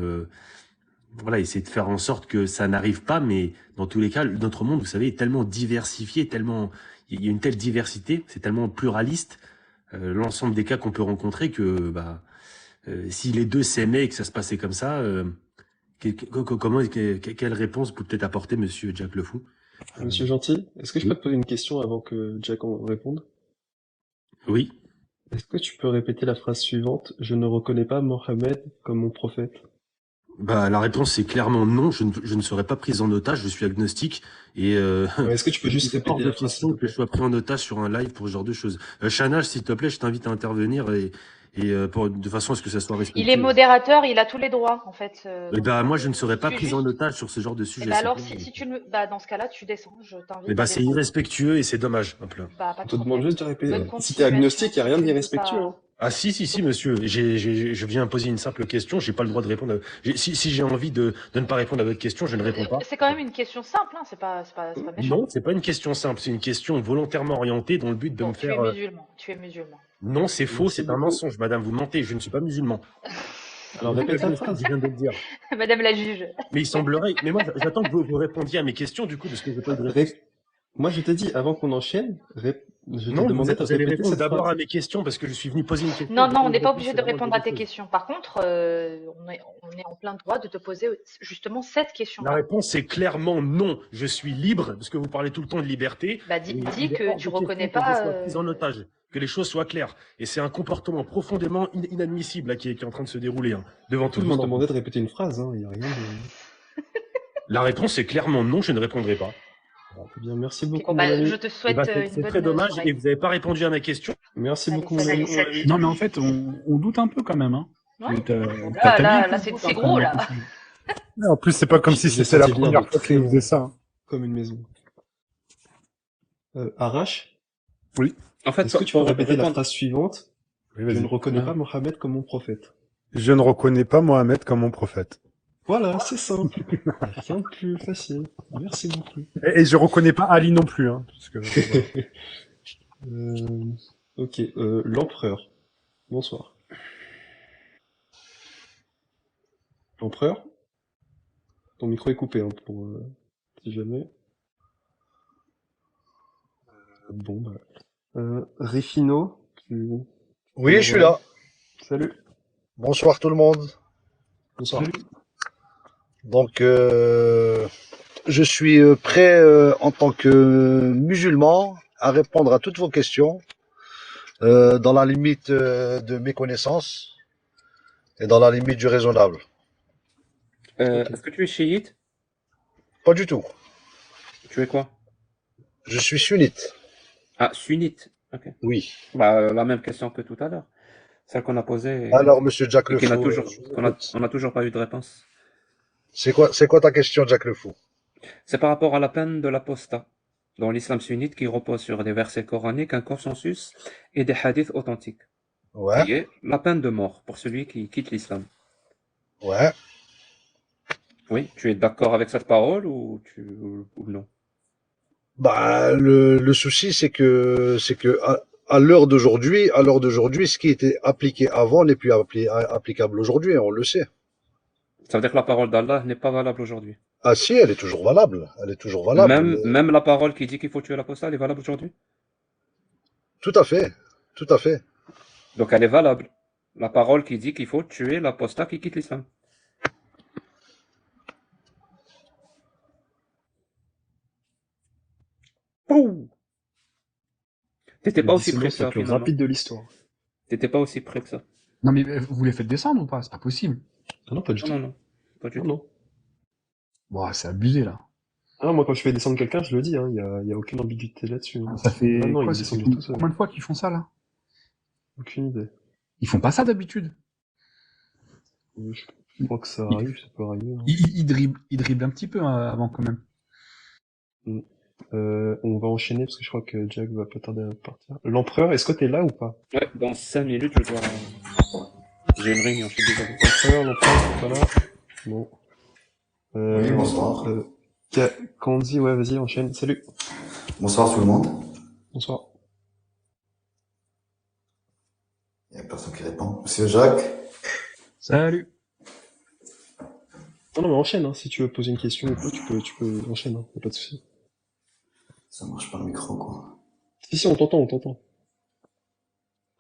voilà, essayer de faire en sorte que ça n'arrive pas. Mais dans tous les cas, notre monde, vous savez, est tellement diversifié, tellement il y a une telle diversité, c'est tellement pluraliste, l'ensemble des cas qu'on peut rencontrer que, si les deux s'aimaient et que ça se passait comme ça. Quelle réponse peut peut-être apporter Monsieur Jack Le Fou?
Monsieur Gentil, est-ce que je peux te poser une question avant que Jack en réponde?
Oui.
Est-ce que tu peux répéter la phrase suivante? Je ne reconnais pas Mohammed comme mon prophète.
La réponse c'est clairement non. Je ne serai pas pris en otage. Je suis agnostique et
Est-ce que tu peux juste
c'est hors
répéter
de
la phrase, s'il
question
te
que je sois pris en otage sur un live pour ce genre de choses. Shanaj, s'il te plaît, je t'invite à intervenir de façon à ce que ça soit respectueux.
Il est modérateur, il a tous les droits, en fait.
Moi, je ne serai pas pris en otage sur ce genre de sujet.
Alors, si tu le, dans ce cas-là, tu descends. Je t'invite.
C'est irrespectueux et c'est dommage, un peu.
Pas
On te demande juste de répéter.
Bonne
Si t'es agnostique, il n'y a rien d'irrespectueux.
pas-
Hein.
Ah si monsieur, je viens poser une simple question, j'ai pas le droit de répondre. Si j'ai envie de ne pas répondre à votre question, je ne réponds pas.
C'est quand même une question simple, hein. C'est pas méchant.
Non, c'est pas une question simple, c'est une question volontairement orientée dans le but de me faire.
Tu es musulman.
Non, c'est faux, c'est un mensonge, madame, vous mentez, je ne suis pas musulman. Alors répète la phrase, je viens de le dire.
Madame la juge.
Mais il semblerait. Mais moi, j'attends que vous répondiez à mes questions, du coup, de ce que je peux dire.
Moi, je t'ai dit, avant qu'on enchaîne, je
non,
te demandais de
vous allez
répéter
répondre
cette
d'abord
phrase.
à mes questions parce que je suis venu poser une question.
Non, on n'est pas obligé de répondre à tes questions. Par contre, on est en plein droit de te poser justement cette question-là.
La réponse est clairement non. Je suis libre, parce que vous parlez tout le temps de liberté.
Dis que tu reconnais pas.
Que je sois pris en otage, que les choses soient claires. Et c'est un comportement profondément inadmissible là, qui est en train de se dérouler devant tout le monde.
Je te demandais de répéter une phrase, hein. Il n'y a rien de.
La réponse est clairement non, je ne répondrai pas.
Bien, merci beaucoup.
Je te souhaite une bonne
c'est très dommage
soirée.
et vous n'avez pas répondu à ma question.
Merci beaucoup, mon ami.
Non, mais en fait, on doute un peu quand même. Hein.
Ouais.
Là,
c'est gros, là.
En plus, c'est pas comme si c'était la première fois qu'il faisait ça.
Comme une maison. Arash?
Oui.
En fait, est-ce que tu peux répéter la phrase suivante? Je ne reconnais pas Mohammed comme mon prophète.
Je ne reconnais pas Mohammed comme mon prophète.
Voilà, c'est simple. Rien de plus facile. Merci beaucoup.
Et je reconnais pas Ali non plus, hein. Parce que,
Ok, l'empereur. Bonsoir. L'empereur? Ton micro est coupé, hein, pour si jamais. Réfino,
Oui, je suis là.
Salut.
Bonsoir tout le monde.
Bonsoir.
Salut. Donc, je suis prêt en tant que musulman à répondre à toutes vos questions dans la limite de mes connaissances et dans la limite du raisonnable.
Est-ce que tu es chiite?
Pas du tout.
Tu es quoi?
Je suis sunnite.
Ah, sunnite. Ok.
Oui.
La même question que tout à l'heure. Celle qu'on a posée.
Alors, monsieur Jack Le Fou,
on n'a toujours pas eu de réponse.
C'est quoi ta question, Jack Le Fou?
C'est par rapport à la peine de l'apostat dans l'islam sunnite qui repose sur des versets coraniques, un consensus et des hadiths authentiques.
Ouais.
Qui est la peine de mort pour celui qui quitte l'islam.
Ouais.
Oui, tu es d'accord avec cette parole ou non?
Le souci, c'est que à l'heure d'aujourd'hui, ce qui était appliqué avant n'est plus applicable aujourd'hui, on le sait.
Ça veut dire que la parole d'Allah n'est pas valable aujourd'hui.
Ah si, elle est toujours valable. Elle est toujours valable.
Même la parole qui dit qu'il faut tuer l'apostat, elle est valable aujourd'hui?
Tout à fait. Tout à fait.
Donc elle est valable. La parole qui dit qu'il faut tuer l'apostat qui quitte l'islam. Pouh! T'étais pas aussi près que ça,
le plus rapide de l'histoire.
T'étais pas aussi près que ça.
Non, mais vous les faites descendre ou pas? C'est pas possible.
Non, pas du tout.
Non. Pas du tout.
Bon, c'est abusé, là.
Ah, moi, quand je fais descendre quelqu'un, je le dis, hein, y a aucune ambiguïté là-dessus. Hein.
Ça fait
Ah non, il
quoi?
est
Ça fait
descendu tout seul.
combien de fois qu'ils font ça, là?
Aucune idée.
Ils font pas ça d'habitude.
Je crois que ça arrive, ça peut arriver. Hein.
Ils dribblent un petit peu avant, quand même.
Mm. On va enchaîner parce que je crois que Jack va pas tarder à partir. L'empereur, est-ce que t'es là ou pas?
Ouais, dans 5 minutes, je dois... J'ai une réunion, je suis désolé.
L'empereur, t'es pas là? Bon.
Oui, bonsoir.
Candy, ouais, vas-y, enchaîne. Salut.
Bonsoir tout le monde.
Bonsoir.
Il n'y a personne qui répond. Monsieur Jacques.
Salut.
Non, mais enchaîne, hein. Si tu veux poser une question ou quoi, tu peux enchaîner, hein. Y a pas de souci.
Ça marche pas le micro, quoi.
Si, on t'entend, on t'entend.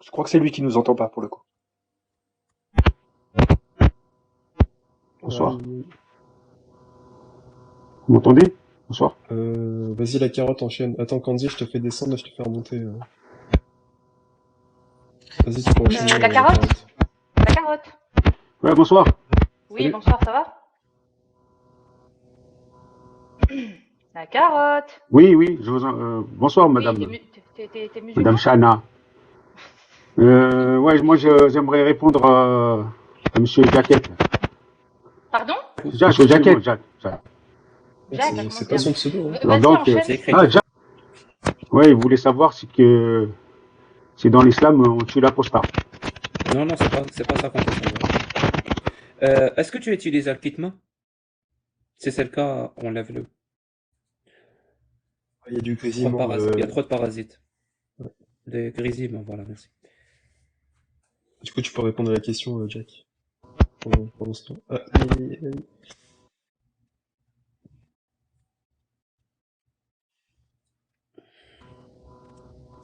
Je crois que c'est lui qui nous entend pas, pour le coup.
Bonsoir. Vous m'entendez? Bonsoir.
Vas-y, la carotte, enchaîne. Attends, Candy, je te fais descendre et je te fais remonter. Vas-y, tu peux enchaîner.
La carotte? La carotte?
Ouais, bonsoir.
Oui,
Salut.
bonsoir, ça va? La carotte.
Oui, je vous bonsoir, madame.
Oui, t'es musulman?
Madame Chana. Ouais, moi, j'aimerais répondre à monsieur Jaquette.
Pardon?
Monsieur Jaquette, Jacques.
C'est pas son pseudo, hein.
Alors donc, Jacques. Ouais, il voulait savoir si dans l'islam, on tue l'apostat.
Non, c'est pas ça qu'on peut savoir. Est-ce que tu utilises Alkitma? Si c'est le cas, enlève-le.
Il y a du grésillement.
Il y a trop de parasites. Ouais. Des grésillements, voilà, merci.
Du coup, tu peux répondre à la question, Jack. Pendant ce temps.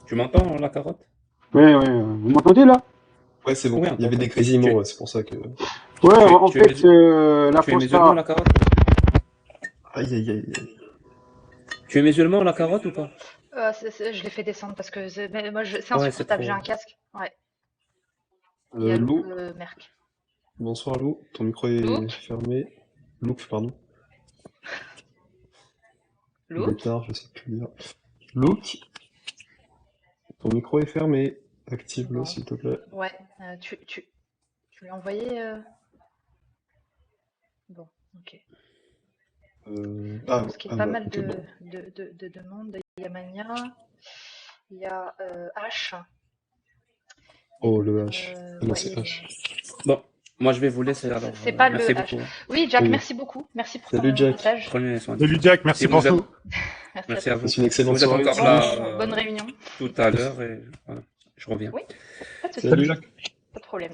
Tu m'entends, la carotte?
Ouais, vous m'entendez là?
Ouais, c'est bon.
Oui,
il y avait des grésillements, ouais, c'est pour ça que...
Ouais, en fait, l'apostat...
Tu es musulman, la carotte?
Aïe.
Tu es musulman, la carotte, ou pas?
Je l'ai fait descendre parce que moi, c'est insupportable, j'ai un casque. Ouais.
Lou.
Merck.
Bonsoir, Lou. Ton micro est fermé. Louk, pardon.
Louk.
Tard, je sais plus dire. Louk. Ton micro est fermé. Active-le, s'il te plaît.
Ouais, tu lui as envoyé... Bon, ok. Parce qu'il y a pas mal de demandes. Il y a Mania, il y a H.
Oh, le H. Non, c'est H.
Bon, moi je vais vous laisser alors.
C'est pas
merci
le H.
beaucoup.
Oui, Jack, merci beaucoup. Merci pour ton message.
Prenez soin de vous.
Salut Jack, merci pour tout.
Merci à vous.
C'est une excellente
vous êtes
soirée.
encore là.
Bonne réunion.
Tout à l'heure et voilà, je reviens.
Oui, pas de souci.
Salut Jack.
Pas de problème.